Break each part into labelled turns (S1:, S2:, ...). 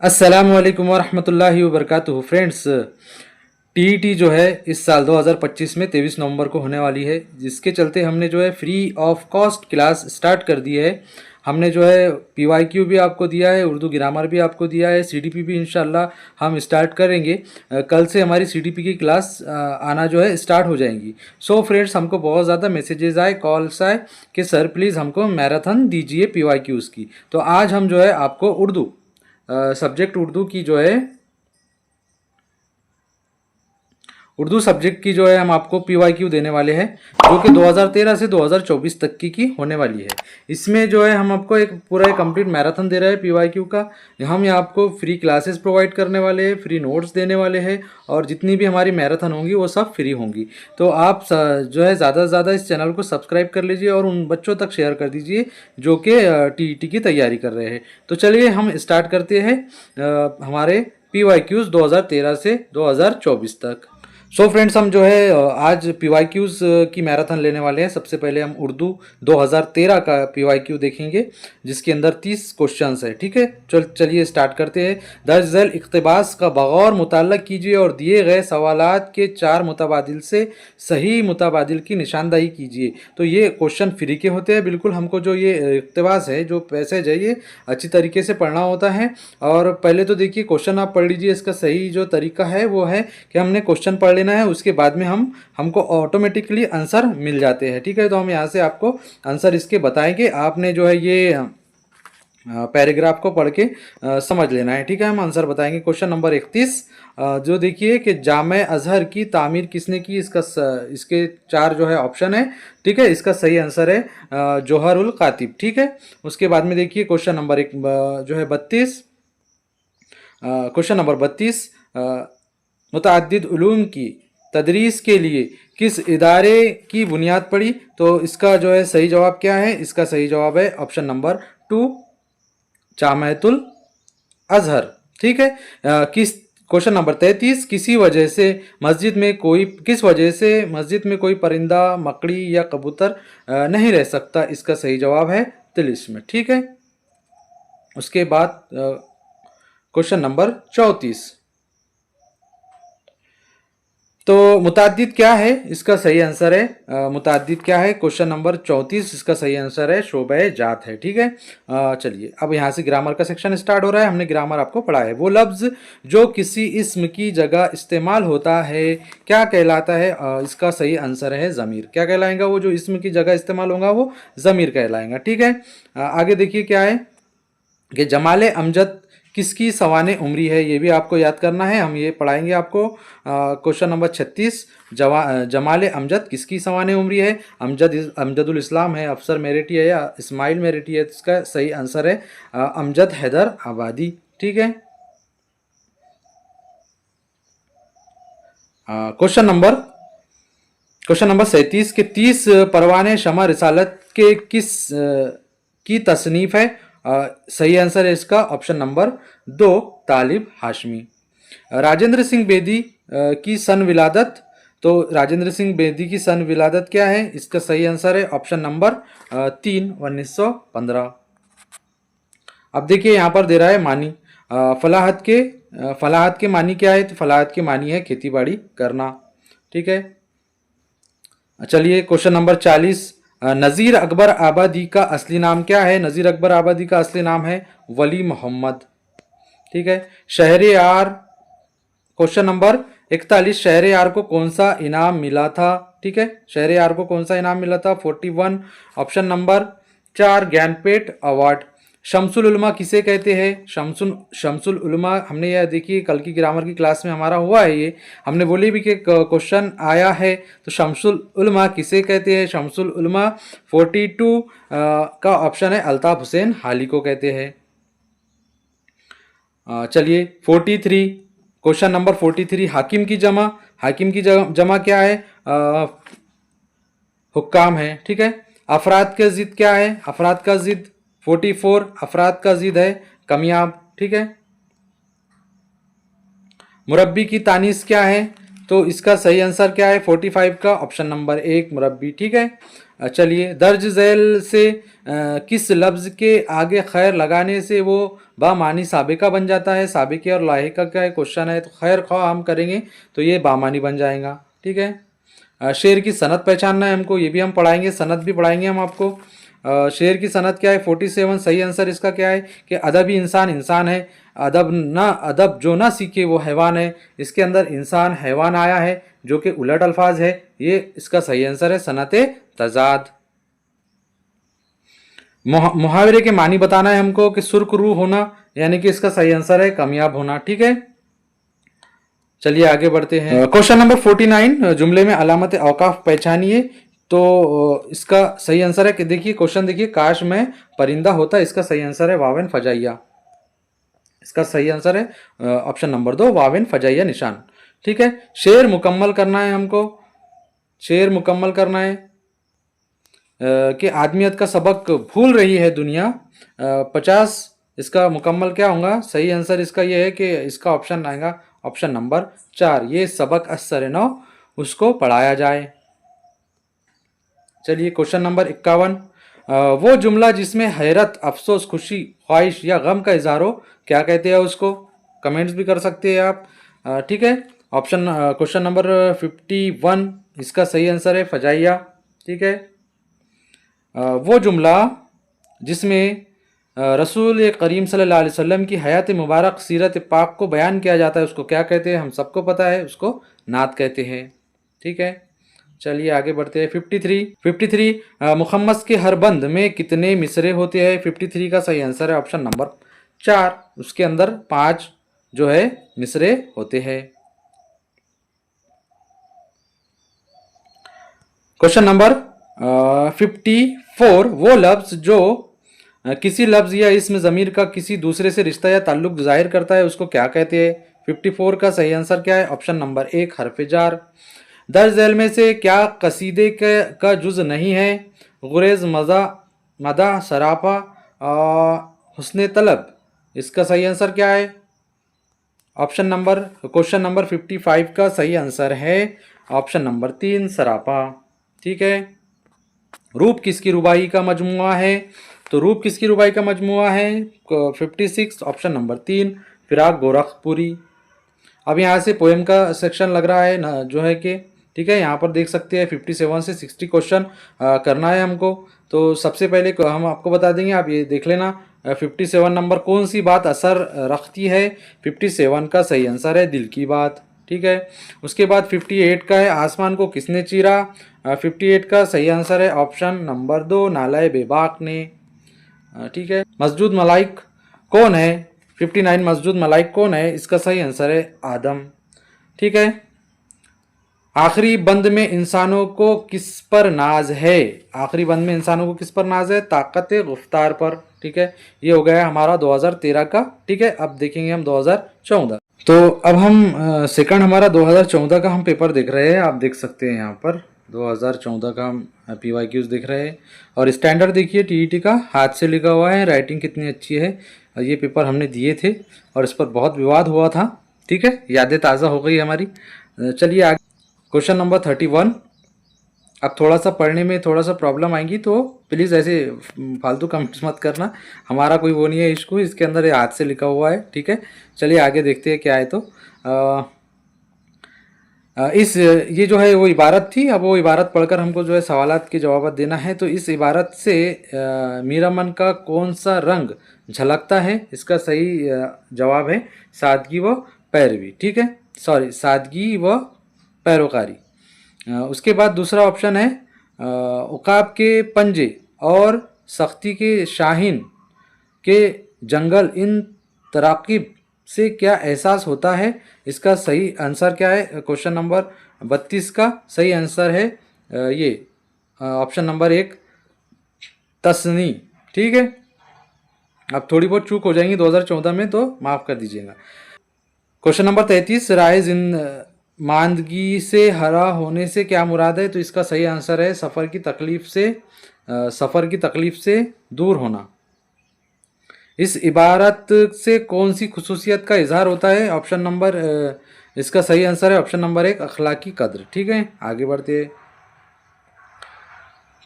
S1: अस्सलामुअलैकुम वरहमतुल्लाहि वबरकातुहू। Friends, TET जो है इस साल 2025 में 23 नवंबर को होने वाली है, जिसके चलते हमने जो है free of cost class start कर दी है। हमने जो है पीवाईक्यू भी आपको दिया है, उर्दू ग्रामर भी आपको दिया है, सीडीपी भी इंशाल्लाह हम स्टार्ट करेंगे। कल से हमारी सीडीपी की क्लास आना जो है स्टार्ट हो जाएंगी। सो फ्रेंड्स, हमको बहुत ज़्यादा मैसेजेस आए, कॉल्स आए कि सर प्लीज़ हमको मैराथन दीजिए पीवाईक्यूज़ की। तो आज हम जो है आपको सब्जेक्ट उर्दू सब्जेक्ट की जो है हम आपको पीवाईक्यू देने वाले हैं, जो कि 2013 से 2024 तक की होने वाली है। इसमें जो है हम आपको एक पूरा एक कंप्लीट मैराथन दे रहे हैं पीवाईक्यू का। हम यहाँ आपको फ्री क्लासेस प्रोवाइड करने वाले हैं, फ्री नोट्स देने वाले हैं, और जितनी भी हमारी मैराथन होंगी वो सब फ्री होंगी। तो आप जो है ज़्यादा से ज़्यादा इस चैनल को सब्सक्राइब कर लीजिए और उन बच्चों तक शेयर कर दीजिए जो कि टीईटी की तैयारी कर रहे हैं। तो चलिए हम स्टार्ट करते हैं हमारे पीवाईक्यूज़ 2013 से 2024 तक। सो फ्रेंड्स, हम जो है आज पीवाईक्यूज़ की मैराथन लेने वाले हैं। सबसे पहले हम उर्दू 2013 का पीवाईक्यू देखेंगे, जिसके अंदर 30 क्वेश्चंस है। ठीक है, चलिए स्टार्ट करते हैं। दर्ज झैल इक़्तिबास का बगौर मुताल्ला कीजिए और दिए गए सवालात के 4 मुतबादिल से सही मुतबादिल की निशानदही कीजिए। तो ये क्वेश्चन फ्री के होते हैं बिल्कुल। हमको जो ये इक़्तिबास है, जो पैसेज है, ये अच्छी तरीके से पढ़ना होता है। और पहले तो देखिए क्वेश्चन आप पढ़ लीजिए। इसका सही जो तरीका है वो है कि हमने क्वेश्चन पढ़ लेना है, उसके बाद में हमको ऑटोमेटिकली आंसर मिल जाते हैं। ठीक है, तो हम यहाँ से आपको आंसर इसके बताएंगे। आपने जो है ये पैराग्राफ को पढ़ के समझ लेना है। ठीक है, हम आंसर बताएंगे। क्वेश्चन नंबर 31 जो देखिए कि जामे अजहर की तामीर किसने की। इसके 4 जो है ऑप्शन है। ठीक है, इसका सही आंसर है जौहर उल कातिब। ठीक है, उसके बाद में देखिए क्वेश्चन नंबर जो है 32। क्वेश्चन नंबर 32 मुतअद्दिद उलूम की तदरीस के लिए किस इदारे की बुनियाद पड़ी। तो इसका जो है सही जवाब क्या है? इसका सही जवाब है ऑप्शन नंबर 2, जामिअतुल अजहर। ठीक है, किस क्वेश्चन नंबर 33 किस वजह से मस्जिद में कोई परिंदा, मकड़ी या कबूतर नहीं रह सकता। इसका सही जवाब है तिलिस्म। ठीक है, उसके बाद क्वेश्चन नंबर 34 तो मुतअद्दिद क्या है? इसका सही आंसर है मुतअद्दिद क्या है? क्वेश्चन नंबर 34 इसका सही आंसर है शोबे जात है। ठीक है, चलिए अब यहाँ से ग्रामर का सेक्शन स्टार्ट हो रहा है। हमने ग्रामर आपको पढ़ा है। वो लफ्ज़ जो किसी इस्म की जगह इस्तेमाल होता है क्या कहलाता है? इसका सही आंसर है ज़मीर। क्या कहलाएगा? वो जो इस्म की जगह इस्तेमाल होगा वो ज़मीर कहलाएगा। ठीक है, आगे देखिए क्या है कि जमाल अमजद किसकी सवाने उम्री है। ये भी आपको याद करना है, हम ये पढ़ाएंगे आपको। क्वेश्चन नंबर 36 जमाल अमजद किसकी सवाने उम्री है। अमजदुल इस्लाम है, अफसर मेरिटी है, या इस्माइल मेरिटी है। इसका सही आंसर है अमजद हैदर आबादी। ठीक है, क्वेश्चन नंबर 37 के 30 परवाने शमा रिसालत के की तसनीफ है। सही आंसर है इसका ऑप्शन नंबर 2, तालिब हाशमी। राजेंद्र सिंह बेदी की सन विलादत। तो राजेंद्र सिंह बेदी की सन विलादत क्या है? इसका सही आंसर है ऑप्शन नंबर 3, 1915। अब देखिए यहाँ पर दे रहा है मानी। फलाहत के मानी क्या है? तो फलाहत के मानी है खेती बाड़ी करना। ठीक है, चलिए क्वेश्चन नंबर 40 नज़ीर अकबर आबादी का असली नाम क्या है? नज़ीर अकबर आबादी का असली नाम है वली मोहम्मद। ठीक है, शहर यार क्वेश्चन नंबर 41 शहर यार को कौन सा इनाम मिला था? ठीक है, शहर यार को कौन सा इनाम मिला था? 41 option number 4, Jnanpith award. Shamsul उलमा किसे कहते हैं? शमसुल उलमा हमने यह देखिए कल की ग्रामर की क्लास में हमारा हुआ है। ये हमने बोली भी कि क्वेश्चन आया है। तो शमसुल उलमा किसे कहते हैं? शमसुल उलमा 42 का ऑप्शन है अल्ताफ हुसैन हाली को कहते हैं। चलिए 43 क्वेश्चन नंबर 43 हाकिम की जमा क्या है? हुक्काम है। ठीक है, अफराद का जिद क्या है? अफराद का जिद 44 अफराद का जिद है कमियाब। ठीक है, मुरब्बी की तानीस क्या है? तो इसका सही आंसर क्या है? 45 का ऑप्शन नंबर 1 मुरब्बी। ठीक है, चलिए, दर्ज झैल से किस लफ्ज़ के आगे खैर लगाने से वो बामानी साबिका बन जाता है? साबिके और लाहिका का क्वेश्चन है, तो खैर ख्वाह हम करेंगे तो ये बामानी बन जाएगा। ठीक है। शेर की सनद पहचानना है हमको, ये भी हम पढ़ाएंगे, सनद भी पढ़ाएंगे हम आपको। शेर की सनद क्या है? 47। सही आंसर इसका क्या है कि अदबी इंसान इंसान है, अदब जो ना सीखे वो हैवान है। इसके अंदर इंसान हैवान आया है जो कि उलट अल्फाज है, ये इसका सही आंसर है सनत तजाद। मुहावरे के मानी बताना है हमको कि सुर्ख रूह होना, यानी कि इसका सही आंसर है कामयाब होना। ठीक है, चलिए आगे बढ़ते हैं। क्वेश्चन नंबर 49, जुमले में अलामत औकाफ पहचानिए। तो इसका सही आंसर है कि देखिए क्वेश्चन देखिए, काश मैं परिंदा होता, इसका सही आंसर है वावेन फजाइया। इसका सही आंसर है ऑप्शन नंबर 2 वावेन फजाइया निशान। ठीक है, शेर मुकम्मल करना है हमको, शेर मुकम्मल करना है कि आदमियत का सबक भूल रही है दुनिया। 50 इसका मुकम्मल क्या होगा? सही आंसर इसका ये है कि इसका ऑप्शन आएगा ऑप्शन नंबर 4, ये सबक असर नौ उसको पढ़ाया जाए। चलिए क्वेश्चन नंबर 51, वो जुमला जिसमें हैरत, अफसोस, खुशी, ख्वाहिश या गम का इजहार हो, क्या कहते हैं उसको? कमेंट्स भी कर सकते हैं आप। ठीक है, ऑप्शन क्वेश्चन नंबर 51 इसका सही आंसर है फजाइया। ठीक है, वो जुमला जिसमें रसूल करीम सल्लल्लाहु अलैहि वसल्लम की हयात मुबारक, सीरत पाक को बयान किया जाता है, उसको क्या कहते हैं? हम सबको पता है, उसको नात कहते हैं। ठीक है, चलिए आगे बढ़ते हैं। 53 मुखम्मस के हर बंद में कितने मिसरे होते हैं? 53 का सही आंसर है ऑप्शन नंबर 4, उसके अंदर 5 जो है मिसरे होते हैं। क्वेश्चन नंबर 54, वो लफ्ज जो किसी लफ्ज या इसमें ज़मीर का किसी दूसरे से रिश्ता या ताल्लुक जाहिर करता है, उसको क्या कहते हैं? 54 का सही आंसर क्या है? ऑप्शन नंबर 1 हरफ जार। दर्ज झैल में से क्या कसीदे का जुज़ नहीं है? गुरेज, मज़ा, मदा, सरापा, हुस्न तलब। इसका सही आंसर क्या है? ऑप्शन नंबर क्वेश्चन नंबर 55 का सही आंसर है ऑप्शन नंबर 3 सरापा। ठीक है, रूप किसकी रुबाई का मजमुआ है? तो रूप किसकी रुबाई का मजमुआ है? 56 ऑप्शन नंबर 3 फिराक गोरखपुरी। अब यहाँ से पोएम का सेक्शन लग रहा है ना, जो है कि ठीक है, यहाँ पर देख सकते हैं 57 से 60 क्वेश्चन करना है हमको। तो सबसे पहले हम आपको बता देंगे, आप ये देख लेना 57 नंबर कौन सी बात असर रखती है? 57 का सही आंसर है दिल की बात। ठीक है, उसके बाद 58 का है आसमान को किसने चीरा? 58 का सही आंसर है ऑप्शन नंबर 2 नालाए बेबाक ने। ठीक है, मस्जूद मलाइक कौन है? 59 मस्जूद मलाइक कौन है? इसका सही आंसर है आदम। ठीक है, आखिरी बंद में इंसानों को किस पर नाज है? आखिरी बंद में इंसानों को किस पर नाज है? ताकत गुफ्तार पर। ठीक है, ये हो गया हमारा 2013 का। ठीक है, अब देखेंगे हम 2014। तो अब हम सेकंड हमारा 2014 का हम पेपर देख रहे हैं, आप देख सकते हैं यहाँ पर 2014 का हम PYQs देख रहे हैं। और स्टैंडर्ड देखिए TET का हाथ से लिखा हुआ है, राइटिंग कितनी अच्छी है। ये पेपर हमने दिए थे और इस पर बहुत विवाद हुआ था। ठीक है, यादें ताज़ा हो गई हमारी। चलिए आगे क्वेश्चन नंबर 31। अब थोड़ा सा पढ़ने में थोड़ा सा प्रॉब्लम आएगी, तो प्लीज़ ऐसे फालतू कमेंट्स मत करना, हमारा कोई वो नहीं है इशू, इसके अंदर ये हाथ से लिखा हुआ है। ठीक है, चलिए आगे देखते हैं क्या है। तो ये जो है वो इबारत थी, अब वो इबारत पढ़कर हमको जो है सवालात के जवाब देना है। तो इस इबारत से मेरा मन का कौन सा रंग झलकता है? इसका सही जवाब है सादगी व पैरवी। ठीक है, सॉरी, सादगी व पैरोकारी। उसके बाद दूसरा ऑप्शन है उकाब के पंजे और सख्ती के शाहीन के जंगल, इन तराकीब से क्या एहसास होता है? इसका सही आंसर क्या है? क्वेश्चन नंबर 32 का सही आंसर है ये ऑप्शन नंबर 1 तस्नी। ठीक है, अब थोड़ी बहुत चूक हो जाएंगी 2014 में, तो माफ़ कर दीजिएगा। क्वेश्चन नंबर 33, राय मानदगी से हरा होने से क्या मुराद है? तो इसका सही आंसर है सफ़र की तकलीफ से दूर होना। इस इबारत से कौन सी खुसूसियत का इजहार होता है? ऑप्शन नंबर इसका सही आंसर है ऑप्शन नंबर 1 अखलाकी कद्र। ठीक है, आगे बढ़ते हैं।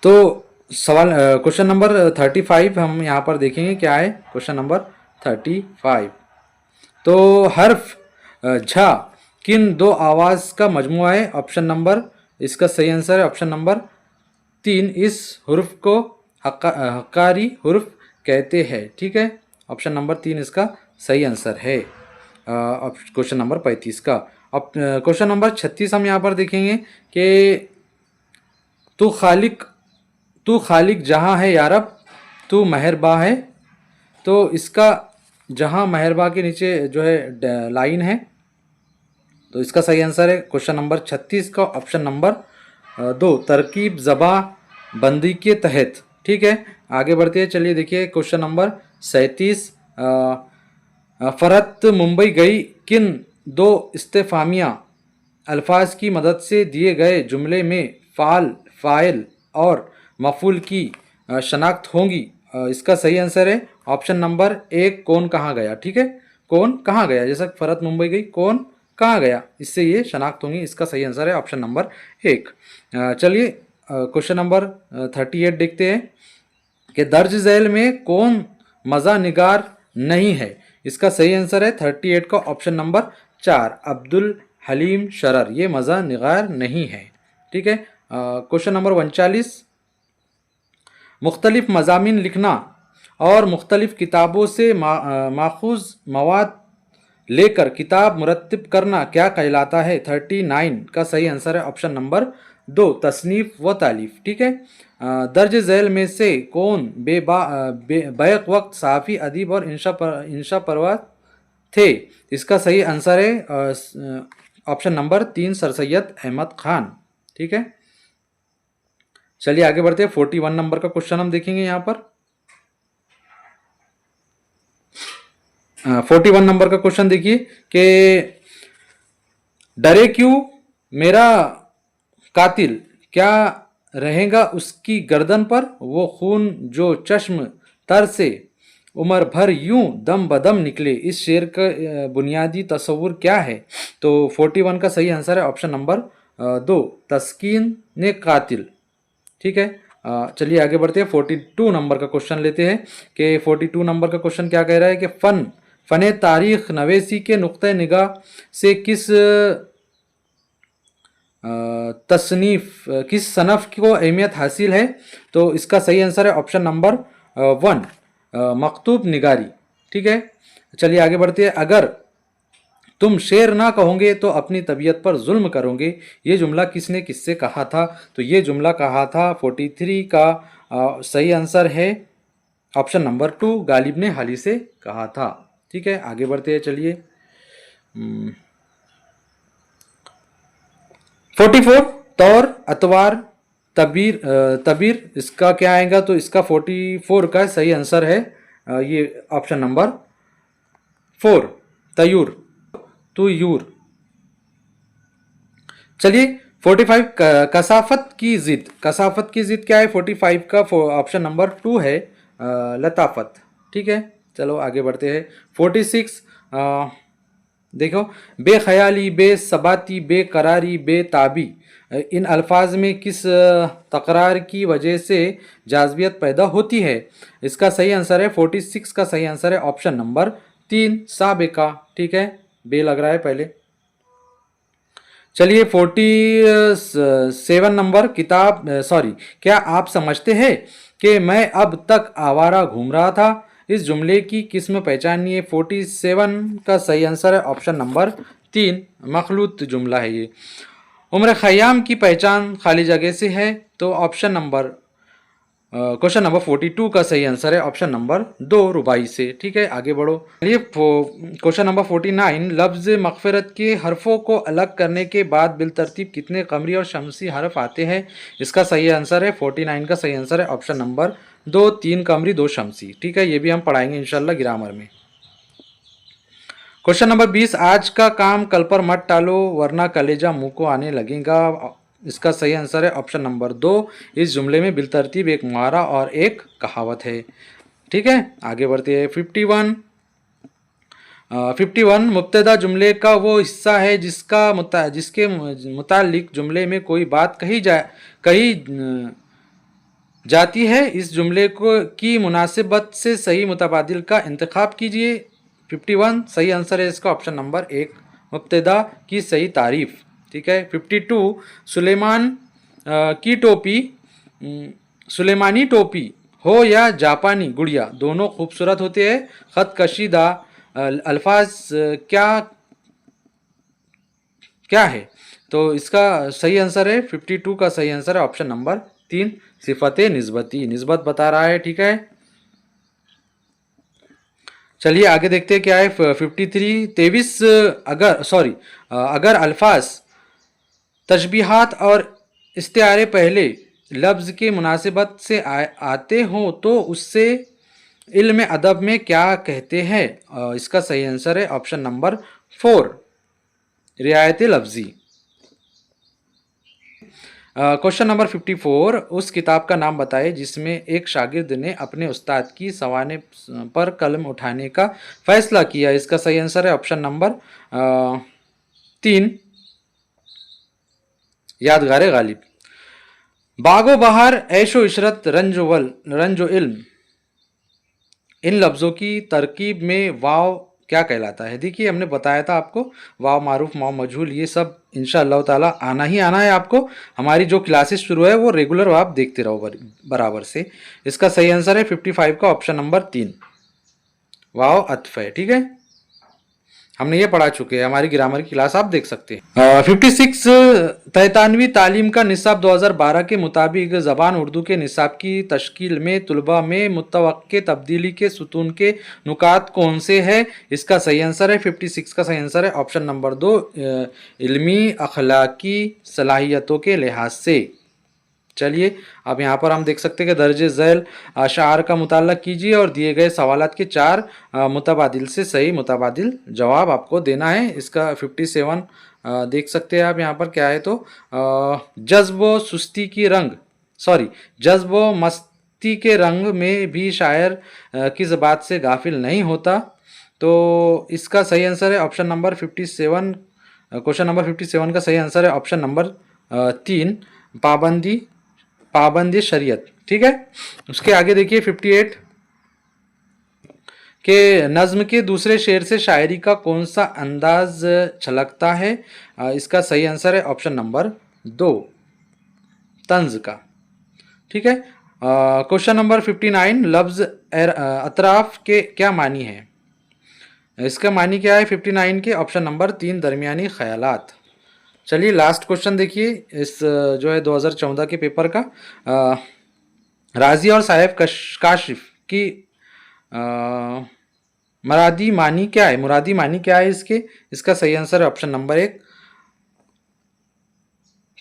S1: तो सवाल क्वेश्चन नंबर 35 हम यहाँ पर देखेंगे क्या है। क्वेश्चन नंबर 35, तो हर्फ झा किन दो आवाज का मजमुआ है? ऑप्शन नंबर, इसका सही आंसर है ऑप्शन नंबर 3। इस हुर्फ को हक्कारी हुर्फ कहते हैं। ठीक है, ऑप्शन नंबर 3 इसका सही आंसर है क्वेश्चन नंबर 35 का। अब क्वेश्चन नंबर 36 हम यहाँ पर देखेंगे कि तू खालिक जहाँ है यारब, तू मेहरबा है। तो इसका जहाँ मेहरबा के नीचे जो है लाइन है, तो इसका सही आंसर है क्वेश्चन नंबर 36 का ऑप्शन नंबर 2, तरकीब ज़बा बंदी के तहत। ठीक है, आगे बढ़ते हैं। चलिए देखिए क्वेश्चन नंबर 37, फरत मुंबई गई किन दो इस्तेफामिया अल्फाज की मदद से दिए गए जुमले में फ़ाल, फ़ाइल और मफ़ूल की शनाख्त होंगी? इसका सही आंसर है ऑप्शन नंबर 1, कौन कहाँ गया। ठीक है, कौन कहाँ गया, जैसा फरत मुंबई गई, कौन कहाँ गया, इससे ये शनाख्त होंगी। इसका सही आंसर है ऑप्शन नंबर 1। चलिए क्वेश्चन नंबर 38 देखते हैं कि दर्ज झैल में कौन मज़ा निगार नहीं है? इसका सही आंसर है 38 का ऑप्शन नंबर 4, अब्दुल हलीम शरर, ये मज़ा निगार नहीं है। ठीक है, क्वेश्चन नंबर 39, मुख्तलिफ मज़ामीन लिखना और मुख्तलिफ किताबों से माखूज़ मवाद लेकर किताब मुरत्तिब करना क्या कहलाता है? 39 का सही आंसर है ऑप्शन नंबर 2, तसनीफ व तालीफ। ठीक है, दर्ज झैल में से कौन बैक वक्त सहाफ़ी, अदीब और इंशा परवाज थे? इसका सही आंसर है option number 3, sir Syed Ahmad Khan. ठीक है, चलिए आगे बढ़ते हैं। 41 नंबर का क्वेश्चन हम देखेंगे यहाँ पर। 41 नंबर का क्वेश्चन देखिए कि डरे क्यों मेरा कातिल, क्या रहेगा उसकी गर्दन पर वो खून जो चश्म तर से उम्र भर यूं दम बदम निकले? इस शेर का बुनियादी तस्वुर क्या है? तो 41 का सही आंसर है ऑप्शन नंबर 2, तस्कीन ने कातिल। ठीक है, चलिए आगे बढ़ते हैं। 42 नंबर का क्वेश्चन लेते हैं कि 42 नंबर का क्वेश्चन क्या कह रहा है कि फ़न तारीख नवेसी के नुक्ते निगाह से किस सनफ़ को अहमियत हासिल है? तो इसका सही आंसर है ऑप्शन नंबर 1, मकतूब निगारी। ठीक है, चलिए आगे बढ़ते हैं। अगर तुम शेर ना कहोगे तो अपनी तबीयत पर जुल्म करोगे, ये जुमला किसने किससे कहा था? तो ये जुमला कहा था 43 का सही आंसर है ऑप्शन नंबर 2, गालिब ने हाली से कहा था। ठीक है, आगे बढ़ते हैं। चलिए 44, तौर, अतवार, तबीर, इसका क्या आएगा? तो इसका 44 का सही आंसर है ये ऑप्शन नंबर 4, तयूर, तुयूर। चलिए 45, कसाफत की जिद क्या है? 45 का ऑप्शन नंबर 2 है लताफत। ठीक है, चलो आगे बढ़ते हैं। 46, देखो, बेख्याली, बेसबाती, बेकरारी, बेताबी, इन अल्फाज में किस तकरार की वजह से जाज़बियत पैदा होती है? इसका सही आंसर है 46 का सही आंसर है ऑप्शन नंबर 3, साबिका। ठीक है, बे लग रहा है पहले। चलिए 47 नंबर, क्या आप समझते हैं कि मैं अब तक आवारा घूम रहा था? इस जुमले की किस्म पहचानिए। 47 का सही आंसर है ऑप्शन नंबर 3, मखलूत जुमला है ये। उम्र खयाम की पहचान खाली जगह से है, तो ऑप्शन नंबर क्वेश्चन नंबर 42 का सही आंसर है ऑप्शन नंबर 2, रुबाई से। ठीक है, आगे बढ़ो। ये क्वेश्चन नंबर 49, लफ्ज़ मग़फ़िरत के हरफों को अलग करने के बाद बिलतरतीब कितने कमरी और शमसी हरफ आते हैं? इसका सही आंसर है 49 का सही आंसर है ऑप्शन नंबर 2, 3 कमरी 2 शमसी। ठीक है, ये भी हम पढ़ाएंगे इंशाल्लाह ग्रामर में। क्वेश्चन नंबर 20, आज का काम कल पर मत टालो वरना कलेजा मुंह को आने लगेगा। इसका सही आंसर है ऑप्शन नंबर 2, इस जुमले में बिलतरतीब एक मुहावरा और एक कहावत है। ठीक है, आगे बढ़ते हैं। 51, मुब्तदा जुमले का वो हिस्सा है जिसके मुतालिक जुमले में कोई बात कही जाती है। इस जुमले को की मुनासिबत से सही मुतबादिल का इंतखाब कीजिए। 51 सही आंसर है इसका ऑप्शन नंबर 1, मुब्तदा की सही तारीफ। ठीक है। 52 सुलेमान की टोपी, सुलेमानी टोपी हो या जापानी गुड़िया दोनों खूबसूरत होते हैं। ख़त कशीदा अल्फाज क्या क्या है? तो इसका सही आंसर है 52 का सही आंसर है ऑप्शन नंबर 3, सिफत निस्बती, निस्बत बता रहा है। ठीक है। चलिए आगे देखते हैं क्या है। 53 23 अगर अल्फाज तशबीहात और इस्तिआरे पहले लफ्ज़ के मुनासिबत से आते हों तो उससे इल्म अदब में क्या कहते हैं? इसका सही आंसर है ऑप्शन नंबर 4, रियायत लफ्ज़ी। क्वेश्चन नंबर 54 उस किताब का नाम बताएं जिसमें एक शागिर्द ने अपने उस्ताद की सवाने पर कलम उठाने का फैसला किया। इसका सही आंसर है ऑप्शन नंबर 3, यादगार गालिब। बागो बहार ऐशो इशरत रंजो इल्म, इन लफ्ज़ों की तरकीब में वाव क्या कहलाता है? देखिए हमने बताया था आपको वाव मारूफ वाव मजहूल ये सब इंशाअल्लाह ताला आना ही आना है आपको। हमारी जो क्लासेस शुरू है वो रेगुलर आप देखते रहो बराबर से। इसका सही आंसर है 55 का ऑप्शन नंबर 3, वाव अत्फ है। ठीक है। हमने ये पढ़ा चुके हैं, हमारी ग्रामर की क्लास आप देख सकते हैं। 56 तैतानवी तालीम का निसाब 2012 के मुताबिक ज़बान उर्दू के निसाब की तश्कील में तुलबा में मुतवक्के तब्दीली के सुतून के नुकात कौन से हैं? इसका सही आंसर है 56 का सही आंसर है ऑप्शन नंबर 2, इल्मी अखलाकी सलाहियतों के लिहाज से। चलिए अब यहाँ पर हम देख सकते हैं कि दर्जे झैल अशार का मुताला कीजिए और दिए गए सवालात के 4 मुतबादिल से सही मुतबादिल जवाब आपको देना है। इसका 57 देख सकते हैं आप यहाँ पर क्या है तो जज्ब व सुस्ती की रंग जज्ब व मस्ती के रंग में भी शायर किस बात से गाफिल नहीं होता? तो इसका सही आंसर है ऑप्शन नंबर 57। क्वेश्चन नंबर 57 का सही आंसर है ऑप्शन नंबर 3, पाबंदी शरीयत। ठीक है। उसके आगे देखिए 58 के नज्म के दूसरे शेर से शायरी का कौन सा अंदाज छलकता है? इसका सही आंसर है ऑप्शन नंबर 2, तंज का। ठीक है। क्वेश्चन नंबर 59 लफ्ज अतराफ के क्या मानी है? इसका मानी क्या है 59 के ऑप्शन नंबर 3, दरमियानी ख्यालात। चलिए लास्ट क्वेश्चन देखिए इस जो है 2014 के पेपर का। राजी और साहेब काशिफ की मुरादी मानी क्या है इसके? इसका सही आंसर है ऑप्शन नंबर 1।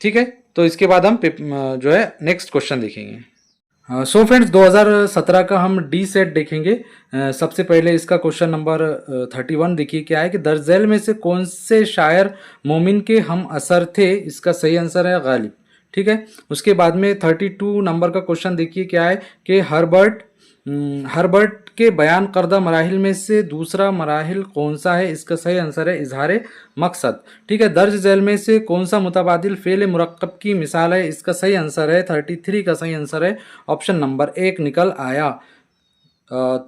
S1: ठीक है। तो इसके बाद हम जो है नेक्स्ट क्वेश्चन देखेंगे। सो फ्रेंड्स 2017 का हम डी सेट देखेंगे। सबसे पहले इसका क्वेश्चन नंबर 31 देखिए क्या है कि दर्ज में से कौन से शायर मोमिन के हम असर थे? इसका सही आंसर है गालिब। ठीक है। उसके बाद में 32 नंबर का क्वेश्चन देखिए क्या है कि हर्बर्ट के बयान करदा मराहिल में से दूसरा मराहिल कौन सा है? इसका सही आंसर है इजहार मकसद। ठीक है। दर्ज झैल में से कौन सा मुतबादिल फेल मुरक्कब की मिसाल है? इसका सही आंसर है 33 का सही आंसर है ऑप्शन नंबर 1 निकल आया।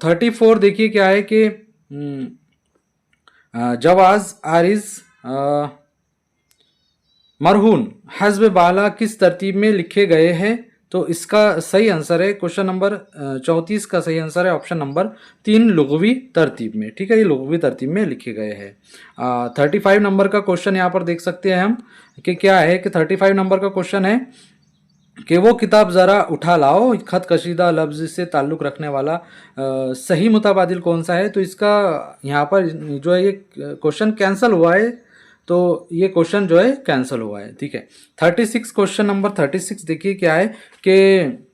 S1: 34 देखिए क्या है कि जवाज आरिज मरहून हस्ब बाला किस तरतीब में लिखे गए हैं? तो इसका सही आंसर है क्वेश्चन नंबर 34 का सही आंसर है ऑप्शन नंबर 3, लुग़वी तरतीब में। ठीक है। ये लुग़वी तरतीब में लिखे गए हैं। 35 नंबर का क्वेश्चन यहाँ पर देख सकते हैं हम कि क्या है कि 35 नंबर का क्वेश्चन है कि वो किताब ज़रा उठा लाओ, ख़त कशीदा लफ्ज़ से ताल्लुक़ रखने वाला सही मुतबादिल कौन सा है? तो इसका यहाँ पर जो है ये क्वेश्चन कैंसिल हुआ है, तो ये क्वेश्चन जो है कैंसिल हुआ है। ठीक है। 36 क्वेश्चन नंबर 36 देखिए क्या है कि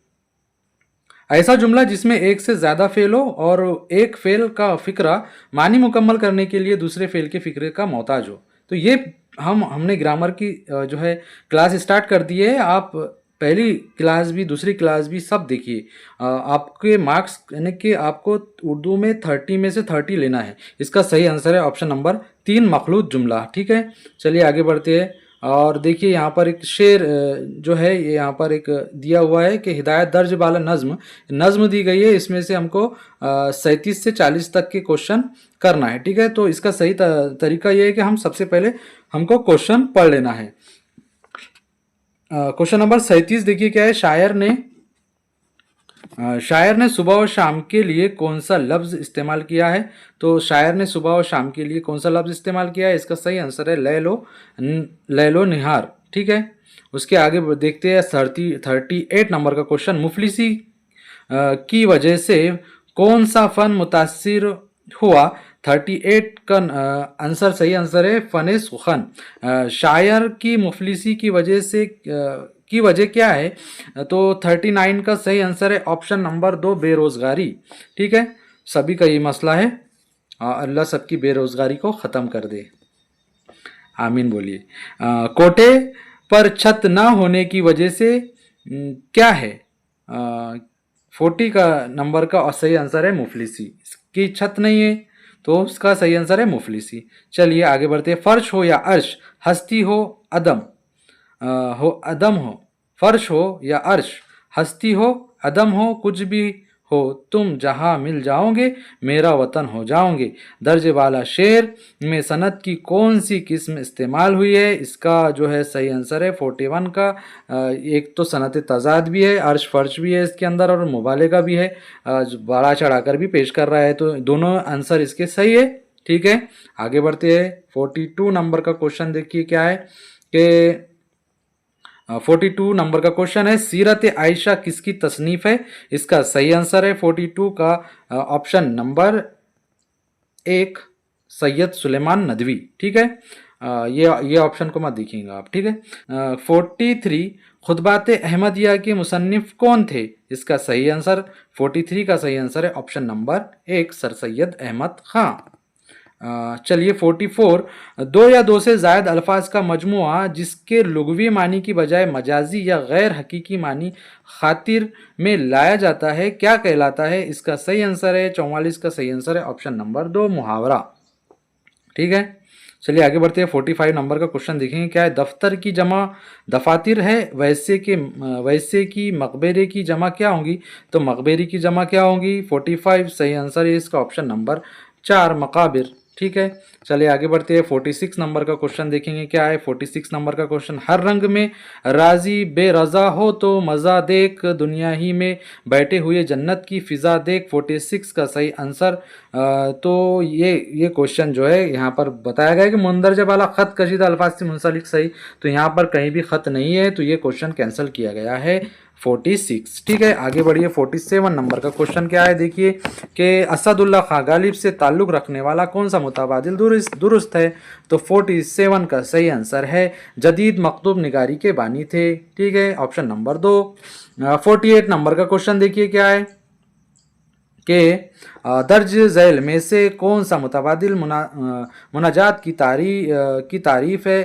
S1: ऐसा जुमला जिसमें एक से ज़्यादा फेल हो और एक फेल का फ़िक्रा मानी मुकम्मल करने के लिए दूसरे फेल के फ़िक्रे का मोहताज हो। तो ये हमने ग्रामर की जो है क्लास स्टार्ट कर दी है। आप पहली क्लास भी दूसरी क्लास भी सब देखिए। आपके मार्क्स यानी कि आपको उर्दू में 30 में से 30 लेना है। इसका सही आंसर है ऑप्शन नंबर 3, मखलूत जुमला। ठीक है। चलिए आगे बढ़ते हैं। और देखिए यहाँ पर एक शेर जो है ये यहाँ पर एक दिया हुआ है कि हिदायत दर्ज वाला नज्म नज्म दी गई है, इसमें से हमको 37 से 40 तक के क्वेश्चन करना है। ठीक है, तो इसका सही तरीका ये है कि हम सबसे पहले हमको क्वेश्चन पढ़ लेना है। क्वेश्चन नंबर 37 देखिए क्या है। शायर ने सुबह और शाम के लिए कौन सा लफ्ज इस्तेमाल किया है। तो शायर ने सुबह और शाम के लिए कौन सा लफ्ज इस्तेमाल किया है, इसका सही आंसर है लैलो निहार। ठीक है, उसके आगे देखते हैं 38 नंबर का क्वेश्चन। मुफलिसी की वजह से कौन सा फन मुतासिर हुआ। 38 का आंसर सही आंसर है फन सुखन। शायर की मुफलिसी की वजह से की वजह क्या है, तो 39 का सही आंसर है ऑप्शन नंबर 2 बेरोजगारी। ठीक है, सभी का ये मसला है, अल्लाह सबकी बेरोजगारी को ख़त्म कर दे, आमीन बोलिए। कोटे पर छत ना होने की वजह से क्या है। 40 का नंबर का सही आंसर है मुफलिसी। इसकी छत नहीं है तो उसका सही आंसर है मुफलिसी। चलिए आगे बढ़ते हैं। फर्श हो या अर्श, हस्ती हो अदम हो, फर्श हो या अर्श, हस्ती हो अदम हो, कुछ भी हो तुम जहां मिल जाओगे मेरा वतन हो जाओगे। दर्ज वाला शेर में सनत की कौन सी किस्म इस्तेमाल हुई है, इसका जो है सही आंसर है 41 का। एक तो सनत तजाद भी है, अर्श फर्श भी है इसके अंदर, और मुबालिगा भी है, बड़ा चढ़ाकर भी पेश कर रहा है, तो दोनों आंसर इसके सही है। ठीक है, आगे बढ़ते हैं। 42 नंबर का क्वेश्चन देखिए क्या है कि 42 नंबर का क्वेश्चन है सीरत आयशा किसकी तसनीफ है। इसका सही आंसर है 42 का ऑप्शन नंबर 1 सैयद सुलेमान नदवी। ठीक है, ये ऑप्शन को मत देखिएगा आप। ठीक है, 43 खुतबात अहमदिया के मुसन्निफ कौन थे। इसका सही आंसर 43 का सही आंसर है option number 1 sir Syed Ahmad Khan. चलिए 44 दो या दो से जायद अल्फाज का मजमुआ जिसके लुग़वी मानी की बजाय मजाजी या गैर हकीकी मानी खातिर में लाया जाता है क्या कहलाता है। इसका सही आंसर है 44 का सही आंसर है ऑप्शन नंबर 2 मुहावरा। ठीक है, चलिए आगे बढ़ते हैं। 45 नंबर का क्वेश्चन देखेंगे क्या है। दफ्तर की जमा दफातिर है, वैसे की मकबरे की जमा क्या होंगी। तो मकबरे की जमा क्या होंगी 45 सही आंसर है इसका ऑप्शन नंबर 4 मकाबिर। ठीक है, चलिए आगे बढ़ते हैं। 46 नंबर का क्वेश्चन देखेंगे क्या है। 46 नंबर का क्वेश्चन हर रंग में राजी बेरजा हो तो मज़ा देख, दुनिया ही में बैठे हुए जन्नत की फ़िज़ा देख। 46 का सही आंसर तो ये क्वेश्चन जो है यहाँ पर बताया गया है कि मुंदरजा वाला ख़त कशीदा अल्फाज से मुंसलिक सही, तो यहाँ पर कहीं भी ख़त नहीं है, तो ये क्वेश्चन कैंसिल किया गया है 46। ठीक है, आगे बढ़िए। 47 नंबर का क्वेश्चन क्या है देखिए कि असदुल्ला खां गालिब से ताल्लुक़ रखने वाला कौन सा मुताबादिल दुरुस्त है। तो 47 का सही आंसर है जदीद मकतूब निगारी के बानी थे। ठीक है, ऑप्शन नंबर 2। 48 नंबर का क्वेश्चन देखिए क्या है कि दर्ज झैल में से कौन सा मुतबादिल मुनाजात की तारीफ है।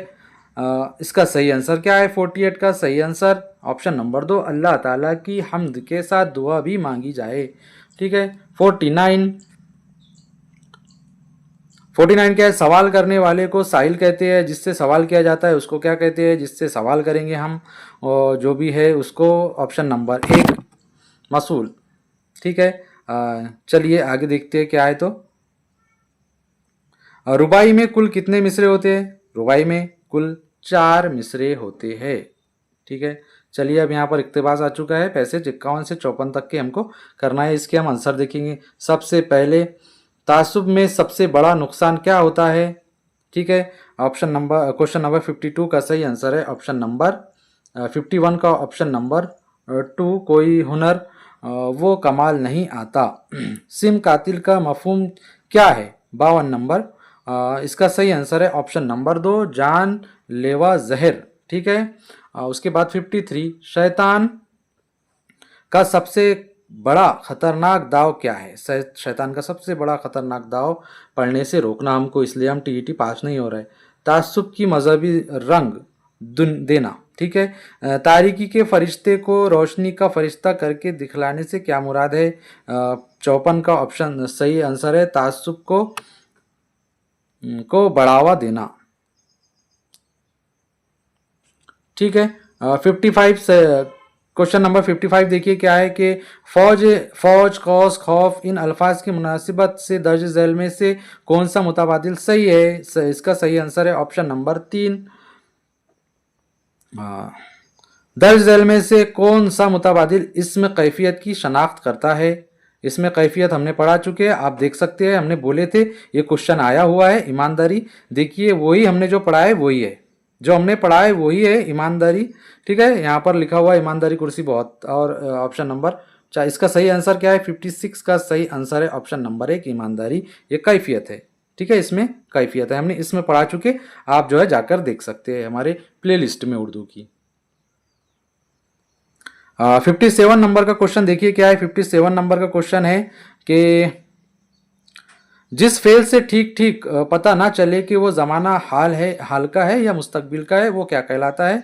S1: इसका सही आंसर क्या है 48 का सही आंसर ऑप्शन नंबर 2 अल्लाह ताला की हम्द के साथ दुआ भी मांगी जाए। ठीक है, 49 क्या है। सवाल करने वाले को साइल कहते हैं, जिससे सवाल किया जाता है उसको क्या कहते हैं, जिससे सवाल करेंगे हम और जो भी है उसको ऑप्शन नंबर 1 मसूल। ठीक है, चलिए आगे देखते हैं क्या है। तो रुबाई में कुल कितने मिसरे होते हैं। रुबाई में कुल 4 मिसरे होते हैं। ठीक है, चलिए अब यहाँ पर इक्तबास आ चुका है। पैसेज 51 से 54 तक के हमको करना है, इसके हम आंसर देखेंगे। सबसे पहले तासुब में सबसे बड़ा नुकसान क्या होता है। ठीक है, क्वेश्चन नंबर 52 का सही आंसर है ऑप्शन नंबर 51 का ऑप्शन नंबर 2 कोई हुनर वो कमाल नहीं आता। सिम कातिल का मफहूम क्या है 52 नंबर। इसका सही आंसर है ऑप्शन नंबर 2 जान लेवा जहर। ठीक है, उसके बाद 53 शैतान का सबसे बड़ा खतरनाक दाव क्या है। शैतान का सबसे बड़ा खतरनाक दाव पढ़ने से रोकना हमको, इसलिए हम टीईटी पास नहीं हो रहे। तासुब की मजहबी रंग देना। ठीक है, तारीकी के फरिश्ते को रोशनी का फरिश्ता करके दिखलाने से क्या मुराद है। 54 का ऑप्शन सही आंसर है तासुब को बढ़ावा देना। ठीक है। 55 से क्वेश्चन नंबर 55 देखिए क्या है कि फौज कौस खौफ इन अल्फाज की मुनासिबत से दर्ज झैल में से कौन सा मुताबादिल सही है। इसका सही आंसर है ऑप्शन नंबर 3। दर्ज झैल में से कौन सा मुताबादिल इसमें कैफियत की शनाख्त करता है। इसमें कैफियत हमने पढ़ा चुके हैं, आप देख सकते हैं, हमने बोले थे ये क्वेश्चन आया हुआ है। ईमानदारी देखिए वही हमने जो पढ़ा है वही है, जो हमने पढ़ा है वही है ईमानदारी। ठीक है, यहाँ पर लिखा हुआ है ईमानदारी कुर्सी बहुत। और ऑप्शन नंबर 4 इसका सही आंसर क्या है। 56 का सही आंसर है ऑप्शन नंबर 1 ईमानदारी। ये कैफियत है। ठीक है, इसमें कैफियत है, हमने इसमें पढ़ा चुके, आप जो है जाकर देख सकते हैं हमारे प्लेलिस्ट में उर्दू की। 57 नंबर का क्वेश्चन देखिए क्या है। 57 नंबर का क्वेश्चन है कि जिस फेल से ठीक ठीक पता ना चले कि वो ज़माना हाल का है या मुस्तकबिल का है, वो क्या कहलाता है।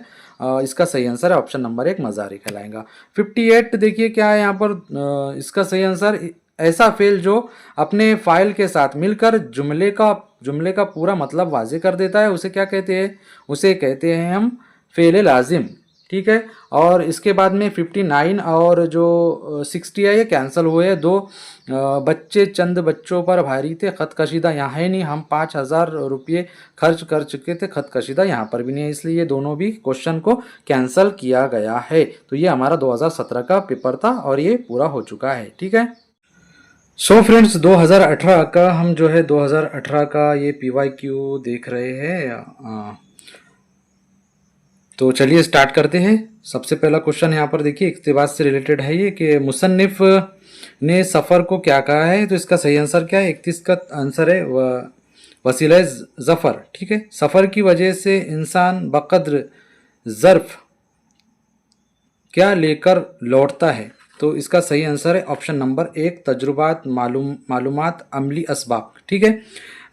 S1: इसका सही आंसर है ऑप्शन नंबर 1 मजारी कहलाएगा। 58 देखिए क्या है यहाँ पर। इसका सही आंसर ऐसा फेल जो अपने फाइल के साथ मिलकर जुमले का पूरा मतलब वाजे कर देता है, उसे क्या कहते हैं। उसे कहते हैं हम फेल लाजिम। ठीक है, और इसके बाद में 59 और जो 60 है ये कैंसिल हुए हैं। 2 बच्चे चंद बच्चों पर भारी थे, खत कशीदा यहाँ है नहीं, हम 5000 रुपये खर्च कर चुके थे, खत कशीदा यहाँ पर भी नहीं है, इसलिए ये दोनों भी क्वेश्चन को कैंसिल किया गया है। तो ये हमारा 2017 का पेपर था और ये पूरा हो चुका है। ठीक है, सो फ्रेंड्स 2018 का हम जो है 2018 का ये PYQ देख रहे हैं। तो चलिए स्टार्ट करते हैं। सबसे पहला क्वेश्चन यहाँ पर देखिए इक़्तिबास से रिलेटेड है ये कि मुसन्निफ ने सफ़र को क्या कहा है। तो इसका सही आंसर क्या है। 31 का आंसर है वसीला ज़फ़र। ठीक है, सफ़र की वजह से इंसान बक़द्र ज़र्फ़ क्या लेकर लौटता है। तो इसका सही आंसर है ऑप्शन नंबर 1 तजुर्बात मालूमात अमली असबाब। ठीक है,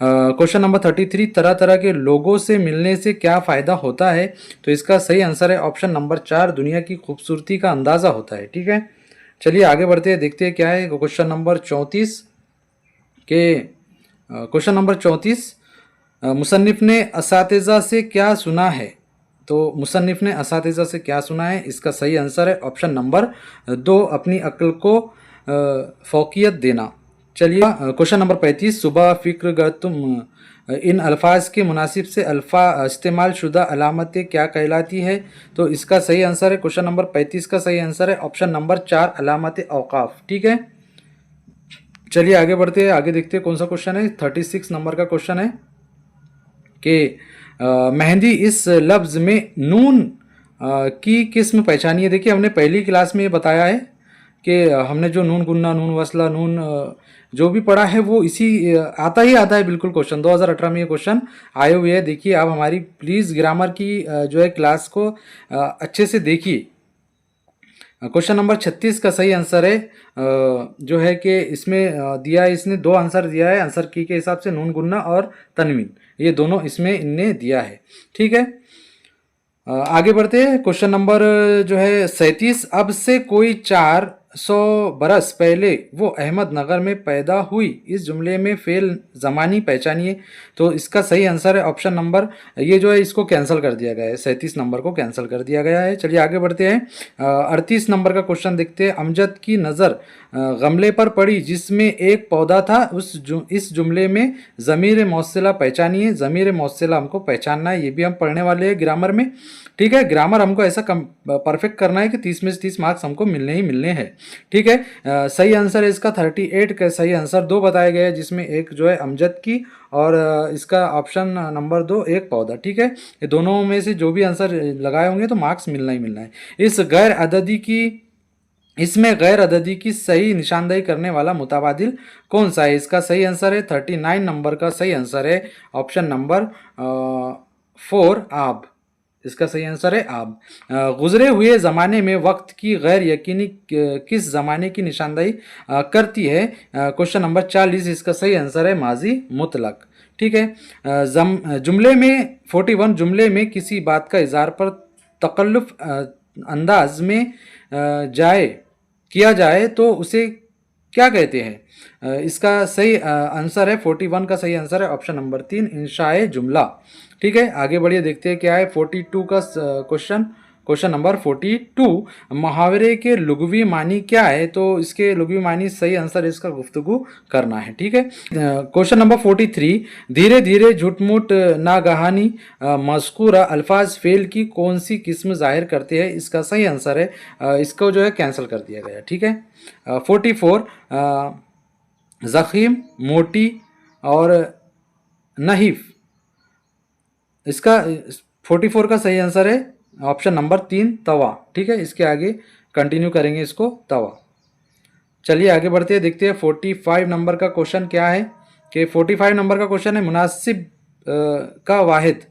S1: क्वेश्चन नंबर 33 तरह तरह के लोगों से मिलने से क्या फ़ायदा होता है। तो इसका सही आंसर है ऑप्शन नंबर 4 दुनिया की खूबसूरती का अंदाज़ा होता है। ठीक है, चलिए आगे बढ़ते हैं, देखते हैं क्या है। क्वेश्चन नंबर 34 के क्वेश्चन नंबर 34 मुसन्निफ ने असातिज़ा से क्या सुना है। तो मुसन्निफ ने असातिज़ा से क्या सुना है। इसका सही आंसर है ऑप्शन नंबर 2 अपनी अक्ल को फ़ौक़ियत देना। चलिए क्वेश्चन नंबर 35 सुबह फ़िक्र गर तुम इन अल्फाज के मुनासिब से इस्तेमाल शुदा अलामतें क्या कहलाती है। तो इसका सही आंसर है क्वेश्चन नंबर 35 का सही आंसर है ऑप्शन नंबर 4 अलामत औक़ाफ़। ठीक है, चलिए आगे बढ़ते हैं, आगे देखते हैं कौन सा क्वेश्चन है। 36 नंबर का क्वेश्चन है कि मेहंदी इस लफ्ज़ में नून की किस्म पहचानिए। देखिए हमने पहली क्लास में ये बताया है कि हमने जो नून गुन्ना, नून वसला, नून जो भी पढ़ा है वो इसी आता है बिल्कुल। क्वेश्चन 2018 में ये क्वेश्चन आए हुए हैं। देखिए आप हमारी प्लीज़ ग्रामर की जो है क्लास को अच्छे से देखिए। क्वेश्चन नंबर 36 का सही आंसर है जो है कि इसमें दिया है, इसने 2 आंसर दिया है आंसर की के हिसाब से, नून गुन्ना और तनवीन, ये दोनों इसमें इनने दिया है। ठीक है, आगे बढ़ते हैं। क्वेश्चन नंबर जो है 37 अब से कोई 400 बरस पहले वो अहमदनगर में पैदा हुई, इस जुमले में फेल ज़मानी पहचानिए। तो इसका सही आंसर है ऑप्शन नंबर, ये जो है इसको कैंसिल कर दिया गया है, 37 नंबर को कैंसिल कर दिया गया है। चलिए आगे बढ़ते हैं। 38 नंबर का क्वेश्चन देखते हैं। अमजद की नज़र गमले पर पड़ी जिसमें एक पौधा था, इस जुमले में ज़मीर मौसिला पहचानिए। ज़मीर मौसिला हमको पहचानना है, ये भी हम पढ़ने वाले हैं ग्रामर में। ठीक है, ग्रामर हमको ऐसा परफेक्ट करना है कि 30 में से 30 मार्क्स हमको मिलने ही मिलने हैं। ठीक है, सही आंसर है इसका 38 का सही आंसर 2 बताया गया है, जिसमें एक जो है अमजद की और इसका ऑप्शन नंबर 2 एक पौधा। ठीक है, ये दोनों में से जो भी आंसर लगाए होंगे तो मार्क्स मिलना ही मिलना है। इसमें गैर अददी की सही निशानदेही करने वाला मुताबादिल कौन सा है। इसका सही आंसर है 39 नंबर का सही आंसर है ऑप्शन नंबर 4 आब। इसका सही आंसर है आब। गुजरे हुए ज़माने में वक्त की गैर यकीनी किस ज़माने की निशानदेही करती है। क्वेश्चन नंबर 40 इसका सही आंसर है माजी मुतलक। ठीक है, जुमले में 41 जुमले में किसी बात का इज़हार पर तकल्लुफ़ अंदाज में किया जाए तो उसे क्या कहते हैं? इसका सही आंसर है 41 का सही आंसर है ऑप्शन नंबर 3 इंशाए जुमला। ठीक है, आगे बढ़िए, देखते हैं क्या है 42 का क्वेश्चन। क्वेश्चन नंबर 42, मुहावरे के लुग़वी मानी क्या है? तो इसके लुग़वी मानी सही आंसर इसका गुफ्तगू करना है। ठीक है, क्वेश्चन नंबर 43, धीरे धीरे झूठमूठ नागहानी मज़कूरा अल्फाज फेल की कौन सी किस्म जाहिर करते हैं? इसका सही आंसर है इसको जो है कैंसिल कर दिया गया। ठीक है, 44, ज़ख़ीम, मोटी और नहीफ, इसका 44 का सही आंसर है ऑप्शन नंबर 3 तवा। ठीक है, इसके आगे कंटिन्यू करेंगे इसको तवा। चलिए आगे बढ़ते हैं, देखते हैं 45 नंबर का क्वेश्चन क्या है कि 45 नंबर का क्वेश्चन है मुनासिब का वाहिद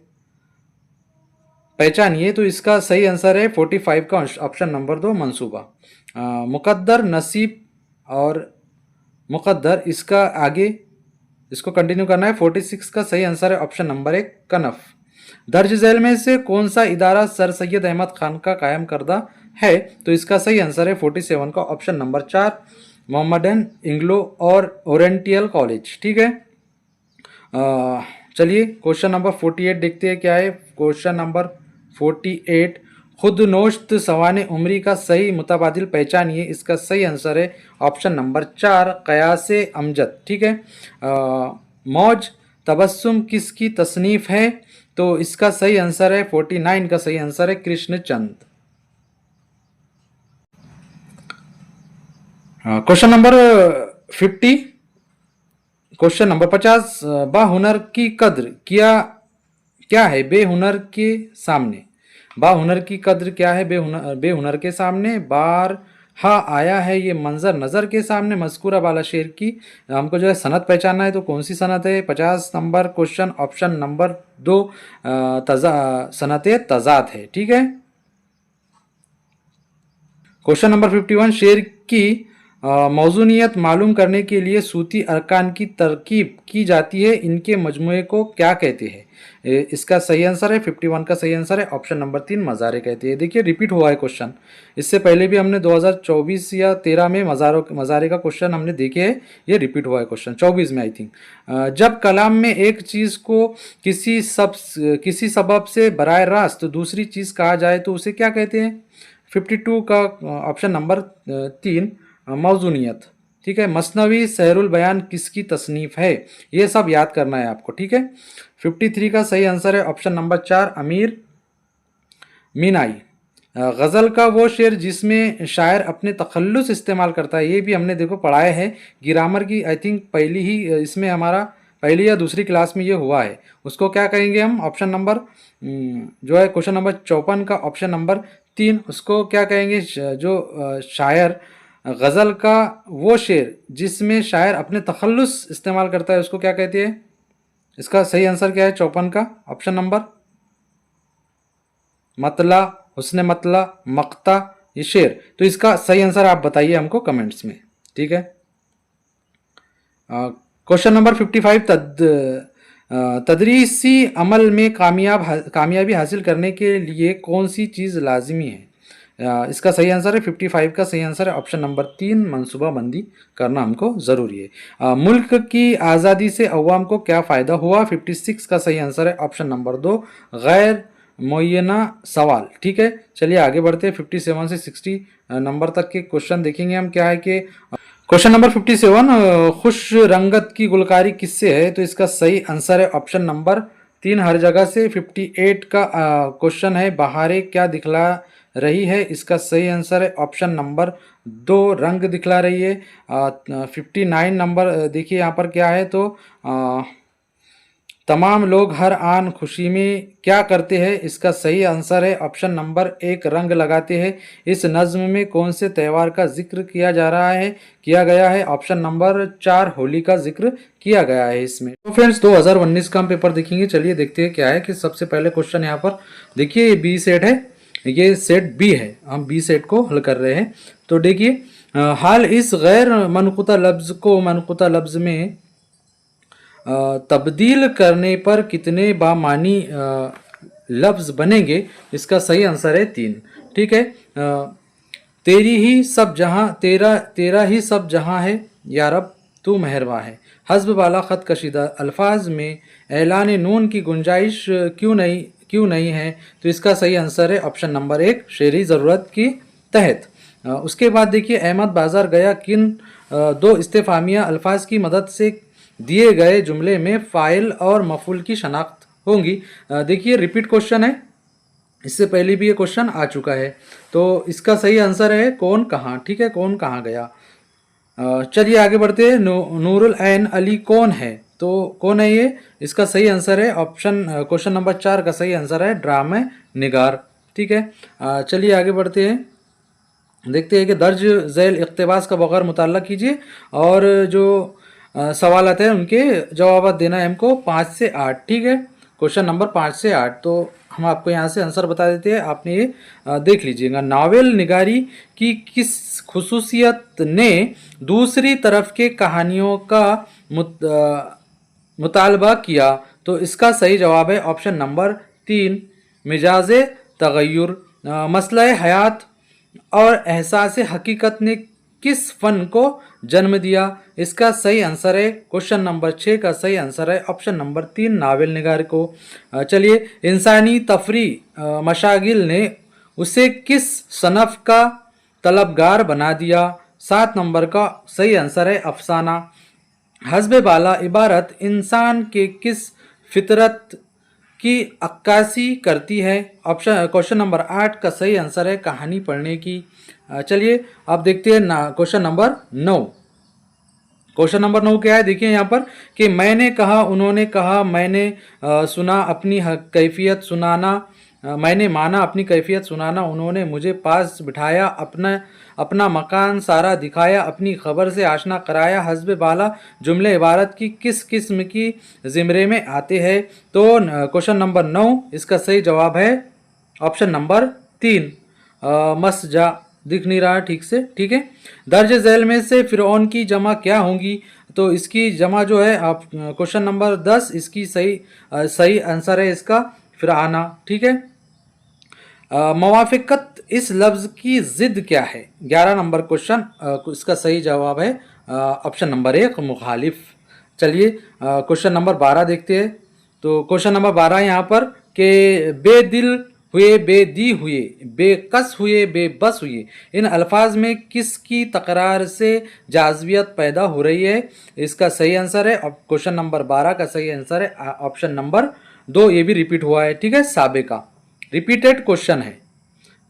S1: पहचानिए। तो इसका सही आंसर है 45 का ऑप्शन नंबर 2 मंसूबा। मुकद्दर, नसीब और मुकद्दर, इसका आगे इसको कंटिन्यू करना है। 46 का सही आंसर है ऑप्शन नंबर 1 कनफ। दर्ज झैल में से कौन सा इदारा सर सैयद अहमद खान का कायम करदा है? तो इसका सही आंसर है 47 का ऑप्शन नंबर 4 मोहम्मदन इंग्लो और ओरिएंटल कॉलेज। ठीक है, चलिए क्वेश्चन नंबर 48 देखते हैं क्या है। क्वेश्चन नंबर 48, खुद नोश्त सवाने उमरी का सही मुतबादिल पहचानिए। इसका सही आंसर है ऑप्शन नंबर 4 कयासे अमजद। ठीक है, मौज तबस्सुम किसकी तसनीफ है? तो इसका सही आंसर है 49 का सही आंसर है Krishnachand. Question number 50, question number 50, बाहुनर की कद्र क्या है बेहुनर के सामने? बाहुनर की कद्र क्या है बेहुनर के सामने? बार हा आया है ये मंजर नज़र के सामने। मज़कूरा वाला शेर की हमको जो है सनत पहचानना है, तो कौन सी सनत है? 50 नंबर क्वेश्चन ऑप्शन नंबर 2 सनत तज़ाद है। ठीक है, क्वेश्चन नंबर 51, शेर की मौजूनियत मालूम करने के लिए सूती अरकान की तरकीब की जाती है, इनके मजमूए को क्या कहते हैं? इसका सही आंसर है 51 का सही आंसर है ऑप्शन नंबर 3 मज़ारे कहते हैं। देखिए रिपीट हुआ है क्वेश्चन, इससे पहले भी हमने 2024 या 13 में मज़ारे का क्वेश्चन हमने देखे है, ये रिपीट हुआ है क्वेश्चन 24 में आई थिंक। जब कलाम में एक चीज़ को किसी सबब से बराह रास्त दूसरी चीज़ कहा जाए तो उसे क्या कहते हैं? 52 का ऑप्शन नंबर 3 मौजूनियत। ठीक है, मसनवी सहरुल बयान किसकी तसनीफ है? ये सब याद करना है आपको। ठीक है, 53 का सही आंसर है ऑप्शन नंबर 4 अमीर मीनाई। गज़ल का वो शेर जिसमें शायर अपने तखल्लुस इस्तेमाल करता है, ये भी हमने देखो पढ़ाया है ग्रामर की आई थिंक पहली ही इसमें हमारा पहली या दूसरी क्लास में ये हुआ है। उसको क्या कहेंगे हम? ऑप्शन नंबर जो है क्वेश्चन नंबर 54 का ऑप्शन नंबर 3, उसको क्या कहेंगे? जो शायर गज़ल का वो शेर जिसमें शायर अपने तखल्लुस इस्तेमाल करता है उसको क्या कहते हैं? इसका सही आंसर क्या है 54 का ऑप्शन नंबर मतला, हुस्न मतला, मक्ता, ये शेर। तो इसका सही आंसर आप बताइए हमको कमेंट्स में। ठीक है, क्वेश्चन नंबर 55, तदरीसी अमल में कामयाबी हासिल करने के लिए कौन सी चीज़ लाजिमी है? इसका सही आंसर है 55 का सही आंसर है ऑप्शन नंबर 3 मनसूबाबंदी करना हमको ज़रूरी है। मुल्क की आज़ादी से अवाम को क्या फ़ायदा हुआ? 56 का सही आंसर है ऑप्शन नंबर 2 गैर मुय्यना सवाल। ठीक है, चलिए आगे बढ़ते हैं 57 से 60 नंबर तक के क्वेश्चन देखेंगे हम। क्या है कि क्वेश्चन नंबर 57, खुश रंगत की गुलकारी किससे है? तो इसका सही आंसर है ऑप्शन नंबर 3 हर जगह से। 58 का क्वेश्चन है बहारें क्या दिखला रही है? इसका सही आंसर है ऑप्शन नंबर 2 रंग दिखला रही है। 59 नंबर देखिए यहाँ पर क्या है, तो तमाम लोग हर आन खुशी में क्या करते हैं? इसका सही आंसर है ऑप्शन नंबर 1 रंग लगाते हैं। इस नज़्म में कौन से त्यौहार का जिक्र किया गया है? ऑप्शन नंबर 4 होली का जिक्र किया गया है इसमें। तो फ्रेंड्स 2019 का हम पेपर देखेंगे। चलिए देखते हैं क्या है कि सबसे पहले क्वेश्चन यहाँ पर देखिए, ये बी सेट है, ये सेट बी है, हम बी सेट को हल कर रहे हैं। तो देखिए हाल इस गैर मनक़ूता लफ्ज़ को मनक़ूता लफ्ज़ में तब्दील करने पर कितने बामानी लफ्ज़ बनेंगे? इसका सही आंसर है 3। ठीक है, तेरी ही सब जहां, तेरा तेरा ही सब जहां है या रब तू मेहरबान है। हस्ब वाला ख़त कशीदा अल्फाज में ऐलान नून की गुंजाइश क्यों नहीं है? तो इसका सही आंसर है ऑप्शन नंबर 1, शेरी ज़रूरत की तहत। उसके बाद देखिए, अहमद बाज़ार गया किन दो इस्तेफामिया अल्फाज की मदद से दिए गए जुमले में फ़ाइल और मफ़ूल की शनाख्त होंगी? देखिए, रिपीट क्वेश्चन है, इससे पहले भी ये क्वेश्चन आ चुका है। तो इसका सही आंसर है कौन कहाँ। ठीक है, कौन कहाँ गया। चलिए आगे बढ़ते हैं। नूरुल ऐन अली कौन है? तो कौन है ये? इसका सही आंसर है ऑप्शन क्वेश्चन नंबर 4 का सही आंसर है ड्रामे निगार। ठीक है, चलिए आगे बढ़ते हैं। देखते हैं कि दर्ज झैल इक़्तिबास का बगैर मुताला कीजिए और जो सवालात हैं उनके जवाब देना है हमको 5 से 8। ठीक है, क्वेश्चन नंबर 5 से 8। तो हम आपको यहाँ से आंसर बता देते हैं, आपने ये देख लीजिएगा। नावल निगारी की किस खुसूसियत ने दूसरी तरफ के कहानियों का मुतालबा किया? तो इसका सही जवाब है ऑप्शन नंबर 3, मिजाज तगय्युर। मसला हयात और एहसास हकीकत ने किस फन को जन्म दिया? इसका सही आंसर है क्वेश्चन नंबर 6 का सही आंसर है ऑप्शन नंबर 3, नावल निगार को। चलिए, इंसानी तफरी मशागिल ने उसे किस सनफ का तलबगार बना दिया? 7 नंबर का सही आंसर है अफसाना। हस्ब बाला इबारत इंसान के किस फितरत की अक्कासी करती है? ऑप्शन क्वेश्चन नंबर 8 का सही आंसर है कहानी पढ़ने की। चलिए अब देखते हैं ना क्वेश्चन नंबर 9। क्वेश्चन नंबर 9 क्या है? देखिए यहाँ पर कि मैंने कहा, उन्होंने कहा, मैंने सुना, अपनी कैफियत सुनाना, मैंने माना, अपनी कैफियत सुनाना, उन्होंने मुझे पास बिठाया, अपना मकान सारा दिखाया, अपनी खबर से आशना कराया। हस्ब बाला जुमले इबारत की किस किस्म की ज़िमरे में आते हैं? तो क्वेश्चन नंबर 9 इसका सही जवाब है ऑप्शन नंबर 3, मसजा। दिख नहीं रहा ठीक से। ठीक है, दर्ज झैल में से फिरौन की जमा क्या होंगी? तो इसकी जमा जो है आप क्वेश्चन नंबर 10, इसकी सही आंसर है इसका फिरआना। ठीक है, मवाफिकत इस लफ्ज़ की ज़िद क्या है? 11 नंबर क्वेश्चन, इसका सही जवाब है ऑप्शन नंबर 1, मुखालिफ। चलिए क्वेश्चन नंबर 12 देखते हैं। तो क्वेश्चन नंबर 12 यहाँ पर कि बेदिल हुए, बेदी हुए, बेकस हुए, बेबस हुए, इन अल्फाज में किसकी तकरार से जाज़बियत पैदा हो रही है? इसका सही आंसर है क्वेश्चन नंबर 12 का सही आंसर है ऑप्शन नंबर 2, ये भी रिपीट हुआ है। ठीक है, साबे का रिपीटेड क्वेश्चन है,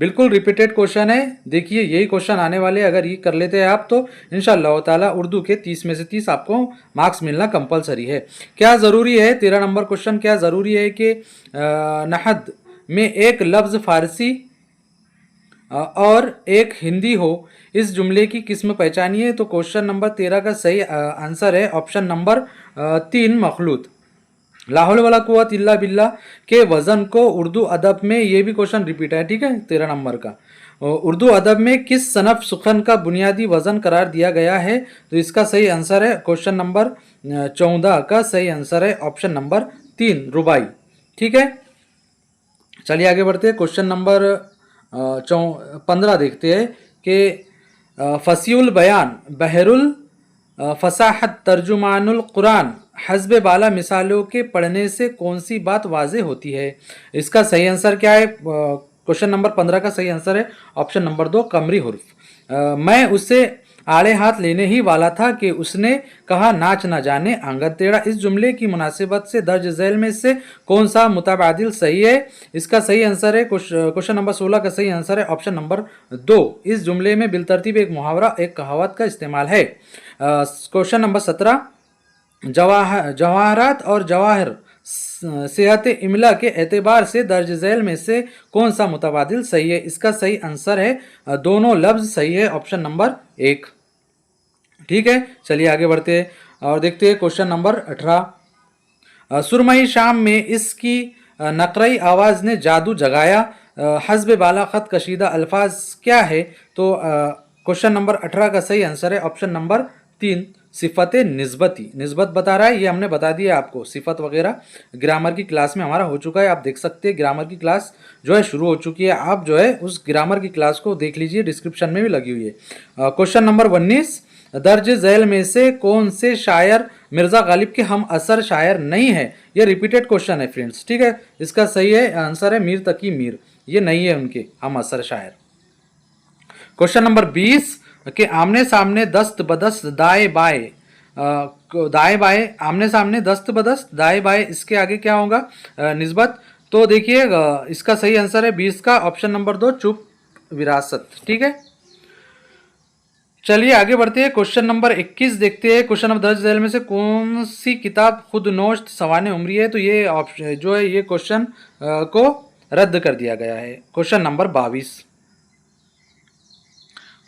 S1: बिल्कुल रिपीटेड क्वेश्चन है। देखिए यही क्वेश्चन आने वाले, अगर ये कर लेते हैं आप तो इंशाअल्लाह ताला उर्दू के 30 में से 30 आपको मार्क्स मिलना कंपलसरी है। क्या ज़रूरी है? 13 नंबर क्वेश्चन, क्या ज़रूरी है कि नहद में एक लफ्ज़ फ़ारसी और एक हिंदी हो? इस जुमले की किस्म पहचानिए। तो क्वेश्चन नंबर 13 का सही आंसर है ऑप्शन नंबर 3, मखलूत। लाहौल वाला कुव्वत इल्ला बिल्ला के वज़न को उर्दू अदब में, ये भी क्वेश्चन रिपीट है। ठीक है, 13 नंबर का, उर्दू अदब में किस सनफ सुखन का बुनियादी वज़न करार दिया गया है? तो इसका सही आंसर है क्वेश्चन नंबर 14 का सही आंसर है ऑप्शन नंबर 3, रुबाई। ठीक है, चलिए आगे बढ़ते हैं। क्वेश्चन नंबर 15 देखते हैं कि फसीउल बयान बहरुल फसाहत तर्जुमानुल कुरान हस्ब बाला मिसालों के पढ़ने से कौन सी बात वाज़े होती है? इसका सही आंसर क्या है? क्वेश्चन नंबर 15 का सही आंसर है ऑप्शन नंबर 2, कमरी हुर्फ। मैं उससे आड़े हाथ लेने ही वाला था कि उसने कहा नाच ना जाने आंगन टेढ़ा। इस जुमले की मुनासिबत से दर्ज झैल में से कौन सा मुताबादिल सही है? इसका सही आंसर है क्वेश्चन नंबर 16 का सही आंसर है ऑप्शन नंबर 2। इस जुमले में बिलतरतीब एक मुहावरा, एक कहावत का इस्तेमाल है। क्वेश्चन नंबर 17, जवाहरात और जवाहर सेहत इमला के एतबार से दर्ज झैल में से कौन सा मुतबादिल सही है? इसका सही आंसर है दोनों लफ्ज़ सही है ऑप्शन नंबर 1। ठीक है, चलिए आगे बढ़ते हैं और देखते हैं क्वेश्चन नंबर 18। सुरमई शाम में इसकी नकरई आवाज़ ने जादू जगाया, हस्ब बाला ख़त कशीदा अल्फाज क्या है? तो क्वेश्चन नंबर 18 का सही आंसर है ऑप्शन नंबर 3, सिफत निस्बती, निस्बत बता रहा है, ये हमने बता दिया आपको। सिफत वगैरह ग्रामर की क्लास में हमारा हो चुका है, आप देख सकते हैं ग्रामर की क्लास जो है शुरू हो चुकी है। आप जो है उस ग्रामर की क्लास को देख लीजिए, डिस्क्रिप्शन में भी लगी हुई है। क्वेश्चन नंबर 19, दर्ज झैल में से कौन से शायर मिर्ज़ा गालिब के हम असर शायर नहीं है? ये रिपीटेड क्वेश्चन है फ्रेंड्स, ठीक है। इसका सही है आंसर है मीर तकी मीर, ये नहीं है उनके हम असर शायर। क्वेश्चन नंबर 20 के आमने सामने दस्त बदस्त दाएं बाएं, दाएं बाएं आमने सामने दस्त बदस्त दाएं बाएं, इसके आगे क्या होगा निस्बत? तो देखिए इसका सही आंसर है 20 का ऑप्शन नंबर 2 चुप विरासत, ठीक है। चलिए आगे बढ़ते हैं, क्वेश्चन नंबर 21 देखते हैं। क्वेश्चन नंबर दर्ज झैल में से कौन सी किताब खुद नोश्त सवाने उमरी है? तो ये ऑप्शन जो है ये क्वेश्चन को रद्द कर दिया गया है। क्वेश्चन नंबर 22,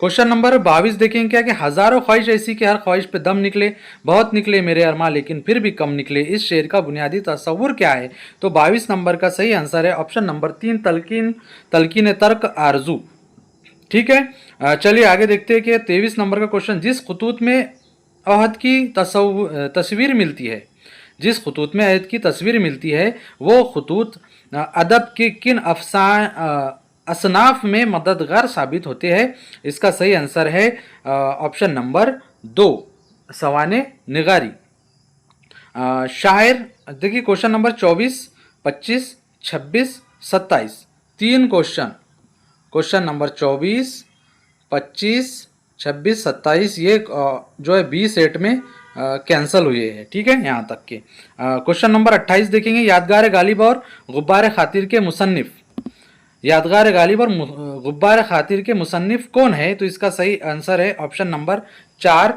S1: क्वेश्चन नंबर 22 देखेंगे क्या कि हजारों ख्वाहिश ऐसी कि हर ख्वाहिश पे दम निकले, बहुत निकले मेरे अरमा लेकिन फिर भी कम निकले, इस शेर का बुनियादी तस्वुर क्या है? तो 22 नंबर का सही आंसर है ऑप्शन नंबर 3 तलकीन तर्क आरजू, ठीक है। चलिए आगे देखते हैं कि 23 नंबर का क्वेश्चन, जिस खतूत में अहद की तस्वीर मिलती है, जिस खतूत में अहद की तस्वीर मिलती है वो खतूत अदब के किन असनाफ में मददगार साबित होते हैं? इसका सही आंसर है ऑप्शन नंबर 2 सवाने निगारी। शायर देखिए क्वेश्चन नंबर 24, 25, 26, 27, तीन क्वेश्चन, क्वेश्चन नंबर 24, 25, 26, 27 ये जो है 20 सेट में कैंसिल हुए हैं, ठीक है यहाँ तक के। क्वेश्चन नंबर 28 देखेंगे, यादगार गालिब और गुब्बार खातिर के मुसन्निफ, यादगार गालिब और गुब्बार खातिर के मुसन्निफ कौन है? तो इसका सही आंसर है ऑप्शन नंबर 4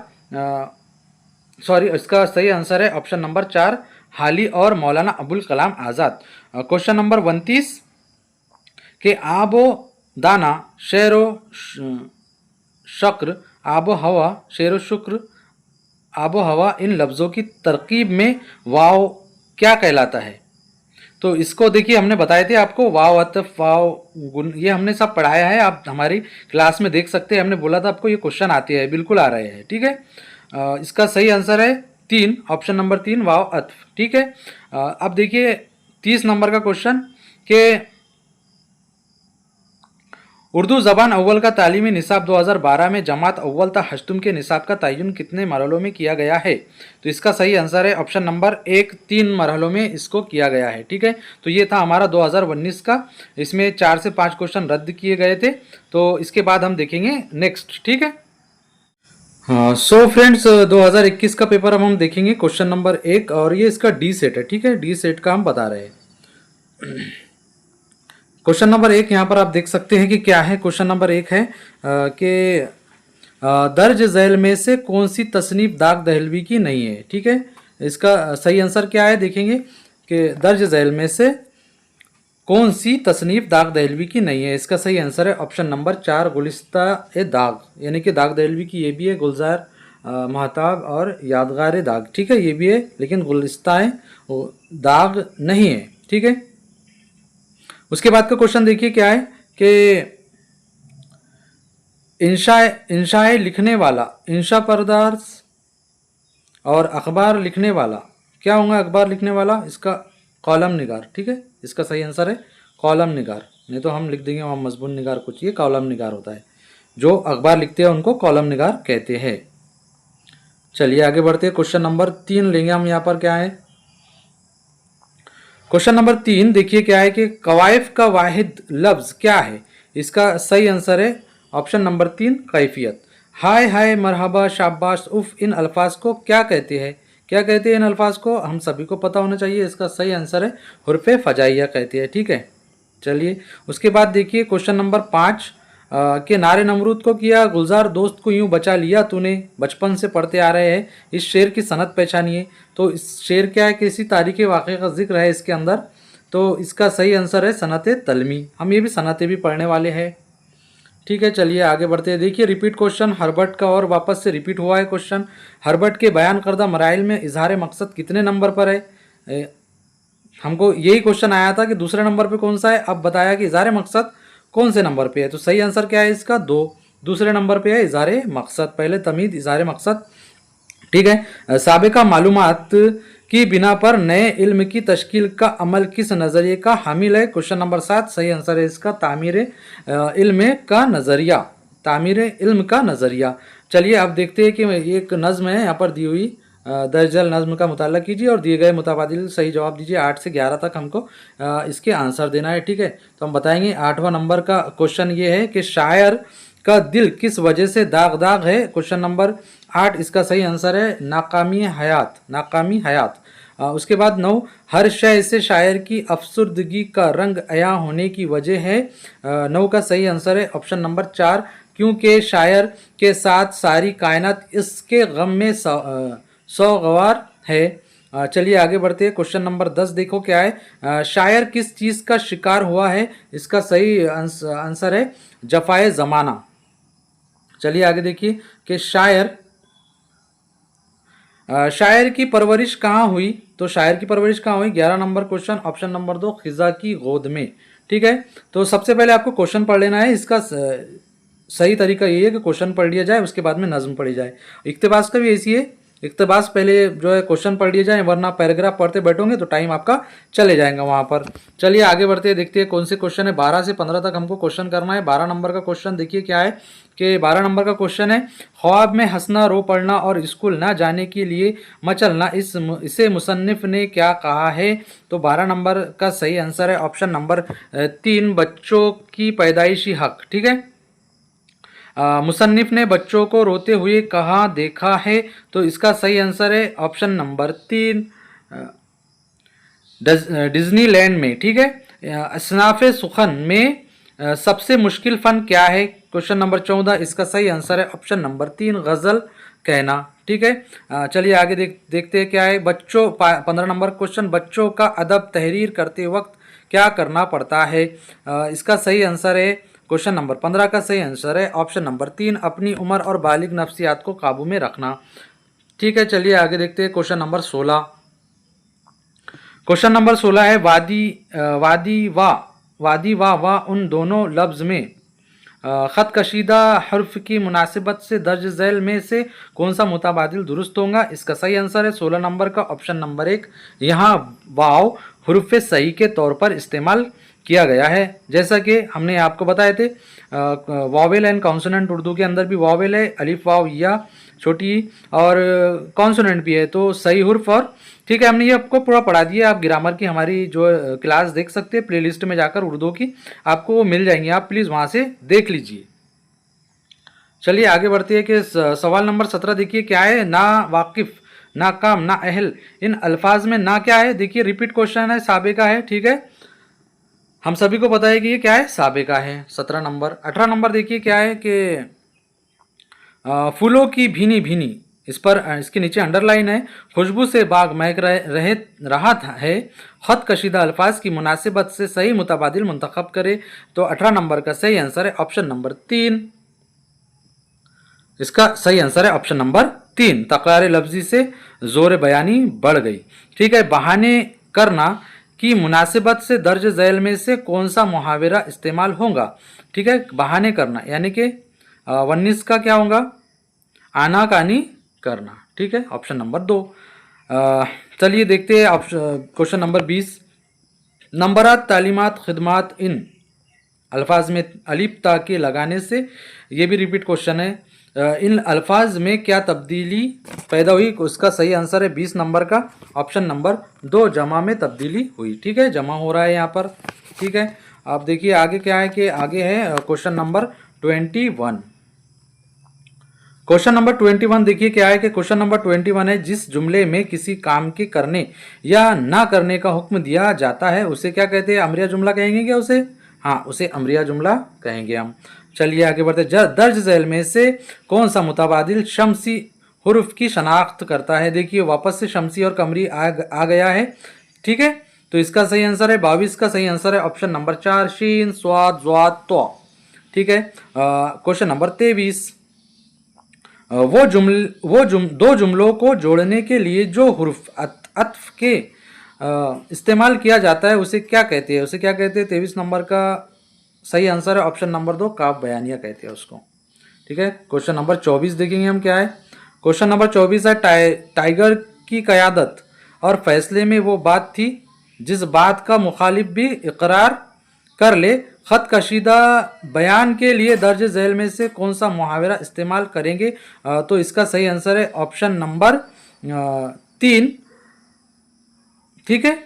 S1: इसका सही आंसर है ऑप्शन नंबर 4 हाली और मौलाना अबुल कलाम आज़ाद। क्वेश्चन नंबर 29 के आबो दाना शेरो शक्र आबो हवा शेरो शुक्र आबो हवा, इन लफ्ज़ों की तरकीब में वाव क्या कहलाता है? तो इसको देखिए हमने बताए थे आपको, वाव अतफ वाव गुन, ये हमने सब पढ़ाया है, आप हमारी क्लास में देख सकते हैं। हमने बोला था आपको ये क्वेश्चन आते हैं, बिल्कुल आ रहे हैं, ठीक है। इसका सही आंसर है 3 ऑप्शन नंबर 3 वाव अतफ, ठीक है। अब देखिए 30 नंबर का क्वेश्चन के उर्दू ज़बान अव्वल का तालीमी निसाब 2012 में जमात अव्वल ता हश्तुम के निसाब का तयन कितने मरहलों में किया गया है? तो इसका सही आंसर है ऑप्शन नंबर 1 3 मरहलों में इसको किया गया है, ठीक है। तो ये था हमारा 2019 का, इसमें 4 से 5 क्वेश्चन रद्द किए गए थे, तो इसके बाद हम देखेंगे नेक्स्ट, ठीक है। हाँ सो फ्रेंड्स 2021 का पेपर हम देखेंगे क्वेश्चन नंबर 1 और ये इसका डी सेट है, ठीक है। डी सेट का हम बता रहे हैं। क्वेश्चन नंबर 1 यहाँ पर आप देख सकते हैं कि क्या है। क्वेश्चन नंबर 1 है कि दर्ज झैल में से कौन सी तसनीफ दाग दहलवी की नहीं है, ठीक है। इसका सही आंसर क्या है देखेंगे कि दर्ज झैल में से कौन सी तसनीफ दाग दहलवी की नहीं है? इसका सही आंसर है ऑप्शन नंबर 4 गुलिस्ता ए दाग, यानी कि दाग दहलवी की ये भी है, गुलजार महताब और यादगार दाग, ठीक है, ये भी है, लेकिन गुलिस्ता दाग नहीं है, ठीक है। उसके बाद का क्वेश्चन देखिए क्या है कि इंशाए लिखने वाला, इंशा परदार्स और अखबार लिखने वाला क्या होगा? अखबार लिखने वाला इसका कॉलम निगार, ठीक है। इसका सही आंसर है कॉलम निगार, नहीं तो हम लिख देंगे वहाँ मजबून निगार कुछ, ये कॉलम निगार होता है, जो अखबार लिखते हैं उनको कॉलम निगार कहते हैं। चलिए आगे बढ़ते हैं, क्वेश्चन नंबर 3 लेंगे हम यहाँ पर। क्या है क्वेश्चन नंबर 3 देखिए क्या है कि कवाइफ का वाहिद लफ्ज क्या है? इसका सही आंसर है ऑप्शन नंबर 3 कैफियत। हाय हाय मरहबा शाबाश उफ, इन अल्फाज को क्या कहते हैं? क्या कहते हैं इन अल्फाज को? हम सभी को पता होना चाहिए। इसका सही आंसर है हुर्फ़े फ़जाइया कहते हैं, ठीक है। चलिए उसके बाद देखिए क्वेश्चन नंबर 5 के नारे नमरूद को किया गुलजार दोस्त को यूं बचा लिया तूने, बचपन से पढ़ते आ रहे हैं, इस शेर की सनद पहचानिए। तो इस शेर क्या है, किसी तारीख़ वाक़े का जिक्र है इसके अंदर, तो इसका सही आंसर है सनत तलमी। हम ये भी सनतें भी पढ़ने वाले हैं, ठीक है। चलिए आगे बढ़ते हैं। देखिए रिपीट क्वेश्चन हर्बर्ट का और वापस से रिपीट हुआ है क्वेश्चन। हर्बर्ट के बयान करदा मराइल में इजहार मकसद कितने नंबर पर है? हमको यही क्वेश्चन आया था कि दूसरे नंबर पे कौन सा है, अब बताया कि इजहार मकसद कौन से नंबर पे है। तो सही आंसर क्या है इसका 2, दूसरे नंबर पे है इजहार मकसद। पहले तमीद इजहार मकसद ठीक है। साबिका मालूमात की बिना पर नए इल्म की तश्कील का अमल किस नज़रिए का हामिल है? क्वेश्चन नंबर 7 सही आंसर है इसका तामीर इल्म का नज़रिया, तामीर इल्म का नज़रिया। चलिए अब देखते हैं कि एक नज़्म है यहाँ पर दी हुई, दर्जल नज़्म का मुताला कीजिए और दिए गए मुताबादिल सही जवाब दीजिए। 8 से 11 तक हमको इसके आंसर देना है। ठीक है, तो हम बताएंगे 8वां नंबर का क्वेश्चन ये है कि शायर का दिल किस वजह से दाग दाग है? क्वेश्चन नंबर 8 इसका सही आंसर है नाकामी हयात, नाकामी हयात। उसके बाद 9 हर शय से शायर की अफसुर्दगी का रंग अया होने की वजह है। 9 का सही आंसर है ऑप्शन नंबर 4 क्योंकि शायर के साथ सारी कायनात इसके गम में सौगवार है। चलिए आगे बढ़ते हैं। क्वेश्चन नंबर 10 देखो क्या है। शायर किस चीज़ का शिकार हुआ है? इसका सही आंसर है जफाए ज़माना। चलिए आगे देखिए कि शायर की परवरिश कहाँ हुई? तो शायर की परवरिश कहाँ हुई? 11 नंबर क्वेश्चन ऑप्शन नंबर 2 खिजा की गोद में। ठीक है, तो सबसे पहले आपको क्वेश्चन पढ़ लेना है। इसका सही तरीका ये है कि क्वेश्चन पढ़ लिया जाए उसके बाद में नज्म पढ़ी जाए। इक्तबास का भी ऐसी है, इक्तबास पहले जो है क्वेश्चन पढ़ लिए जाए, वरना पैराग्राफ पढ़ते बैठोगे तो टाइम आपका चले जाएगा वहाँ पर। चलिए आगे बढ़ते हैं, देखते हैं कौन से क्वेश्चन है। 12 से 15 तक हमको क्वेश्चन करना है। 12 नंबर का क्वेश्चन देखिए क्या है कि 12 नंबर का क्वेश्चन है ख्वाब में हंसना, रो पड़ना और स्कूल ना जाने के लिए मचलना, इसे मुसन्निफ ने क्या कहा है? तो 12 नंबर का सही आंसर है ऑप्शन नंबर 3 बच्चों की पैदाइशी हक। ठीक है, मुसन्निफ ने बच्चों को रोते हुए कहाँ देखा है? तो इसका सही आंसर है ऑप्शन नंबर 3 डिज्नीलैंड में। ठीक है, असनाफ सुखन में सबसे मुश्किल फन क्या है? क्वेश्चन नंबर 14 इसका सही आंसर है ऑप्शन नंबर 3 गजल कहना। ठीक है, चलिए आगे देखते हैं क्या है। 15 नंबर क्वेश्चन बच्चों का अदब तहरीर करते वक्त क्या करना पड़ता है? इसका सही आंसर है क्वेश्चन नंबर 15 का सही आंसर है ऑप्शन नंबर 3 अपनी उम्र और बालिग नफ्सियात को काबू में रखना। ठीक है, चलिए आगे देखते हैं क्वेश्चन नंबर 16। क्वेश्चन नंबर 16 है वादी वा उन दोनों लफ्ज़ में ख़त कशीदा हर्फ की मुनासिबत से दर्ज झैल में से कौन सा मुताबादिल दुरुस्त होगा? इसका सही आंसर है 16 नंबर का ऑप्शन नंबर 1। यहाँ वाव हुर्फ सही के तौर पर इस्तेमाल किया गया है, जैसा कि हमने आपको बताए थे। वावेल एंड कॉन्सोनेंट उर्दू के अंदर भी वावेल है, अलिफ वाव या छोटी और कॉन्सोनेंट भी है, तो सही हुर्फ। और ठीक है, हमने ये आपको पूरा पढ़ा दिया। आप ग्रामर की हमारी जो क्लास देख सकते हैं प्लेलिस्ट में जाकर, उर्दू की आपको वो मिल जाएंगी, आप प्लीज़ वहाँ से देख लीजिए। चलिए आगे बढ़ते हैं कि सवाल नंबर 17 देखिए क्या है। ना वाकिफ, ना काम, ना अहल, इन अल्फाज में ना क्या है? देखिए रिपीट क्वेश्चन है, साबिका है। ठीक है, हम सभी को पता है कि ये क्या है, साबिका है। 17 नंबर। 18 नंबर देखिए क्या है कि फूलों की भीनी भीनी, इस पर इसके नीचे अंडरलाइन है, खुशबू से बाग महक रहा है, खत कशीदा अल्फाज की मुनासिबत से सही मुतबादिल मुंतखब करे। तो 18 नंबर का सही आंसर है ऑप्शन नंबर 3। इसका सही आंसर है ऑप्शन नंबर 3। तकरार लफ्जी से जोर बयानी बढ़ गई। ठीक है, बहाने करना की मुनासिबत से दर्ज झैल में से कौन सा मुहावरा इस्तेमाल होगा? ठीक है, बहाने करना यानी कि 19 का क्या होगा? आनाकानी करना। ठीक है, ऑप्शन नंबर 2। चलिए देखते हैं क्वेश्चन नंबर 20। नंबरात, तालीमात, खिदमात, इन अल्फाज में अलिफ ता के लगाने से, ये भी रिपीट क्वेश्चन है, इन अल्फाज में क्या तब्दीली पैदा हुई? उसका सही आंसर है 20 नंबर का ऑप्शन नंबर 2 जमा में तब्दीली हुई। ठीक है, जमा हो रहा है यहाँ पर। ठीक है, आप देखिए आगे क्या है कि आगे है क्वेश्चन नंबर 21। क्वेश्चन नंबर 21 देखिए क्या है कि क्वेश्चन नंबर 21 है जिस जुमले में किसी काम के करने या ना करने का हुक्म दिया जाता है उसे क्या कहते हैं? अमरिया जुमला कहेंगे क्या उसे? हाँ, उसे अमरिया जुमला कहेंगे हम। चलिए आगे बढ़ते। दर्ज झैल में से कौन सा मुतबादिल शमसी हुर्फ की शनाख्त करता है? देखिए वापस से शमसी और कमरी आ गया है। ठीक है, तो इसका सही आंसर है 22 का सही आंसर है ऑप्शन नंबर 4 शीन स्वाद ज्वाद तो। ठीक है, क्वेश्चन नंबर 23। दो जुमलों को जोड़ने के लिए जो हुर्फ अत्फ के इस्तेमाल किया जाता है उसे क्या कहते हैं? उसे क्या कहते हैं? 23 नंबर का सही आंसर है ऑप्शन नंबर 2 काफ बयानिया कहते हैं उसको। ठीक है, क्वेश्चन नंबर 24 देखेंगे हम क्या है। क्वेश्चन नंबर 24 है टाइगर की क़यादत और फैसले में वो बात थी जिस बात का मुखालिफ भी इकरार कर ले। खत कशीदा बयान के लिए दर्ज झेल में से कौन सा मुहावरा इस्तेमाल करेंगे? तो इसका सही आंसर है ऑप्शन नंबर 3। ठीक है,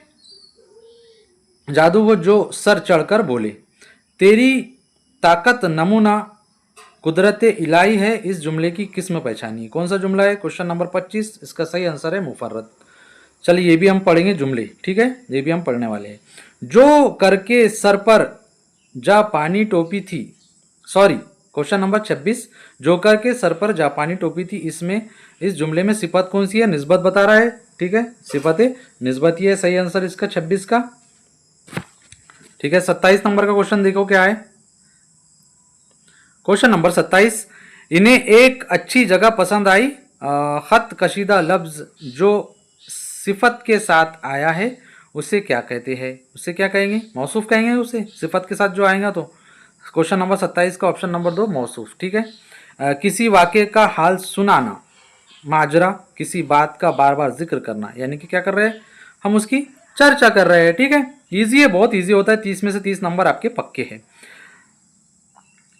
S1: जादू वो जो सर चढ़कर बोले। तेरी ताकत नमूना कुदरत इलाही है, इस जुमले की किस्म पहचानिए। कौन सा जुमला है? क्वेश्चन नंबर 25, इसका सही आंसर है मुफर्रद। चलिए ये भी हम पढ़ेंगे जुमले, ठीक है, ये भी हम पढ़ने वाले हैं। जो करके सर पर जापानी टोपी थी, सॉरी क्वेश्चन नंबर 26, जो करके सर पर जापानी टोपी थी, इसमें इस जुमले में सिफत कौन सी है? निस्बत बता रहा है, ठीक है, सिफत है निस्बत ही है सही आंसर इसका 26 का। ठीक है, 27 नंबर का क्वेश्चन देखो क्या है। क्वेश्चन नंबर 27, इन्हें एक अच्छी जगह पसंद आई। खत कशीदा लफ्ज जो सिफत के साथ आया है उसे क्या कहते हैं? उसे क्या कहेंगे? मौसूफ कहेंगे उसे, सिफत के साथ जो आएगा। तो क्वेश्चन नंबर 27 का ऑप्शन नंबर 2 मौसूफ। ठीक है, किसी वाक़े का हाल सुनाना, माजरा, किसी बात का बार बार जिक्र करना, यानी कि क्या कर रहे हैं हम? उसकी चर्चा कर रहे हैं। ठीक है, ईजी है, बहुत ईजी होता है, 30 में से 30 नंबर आपके पक्के हैं।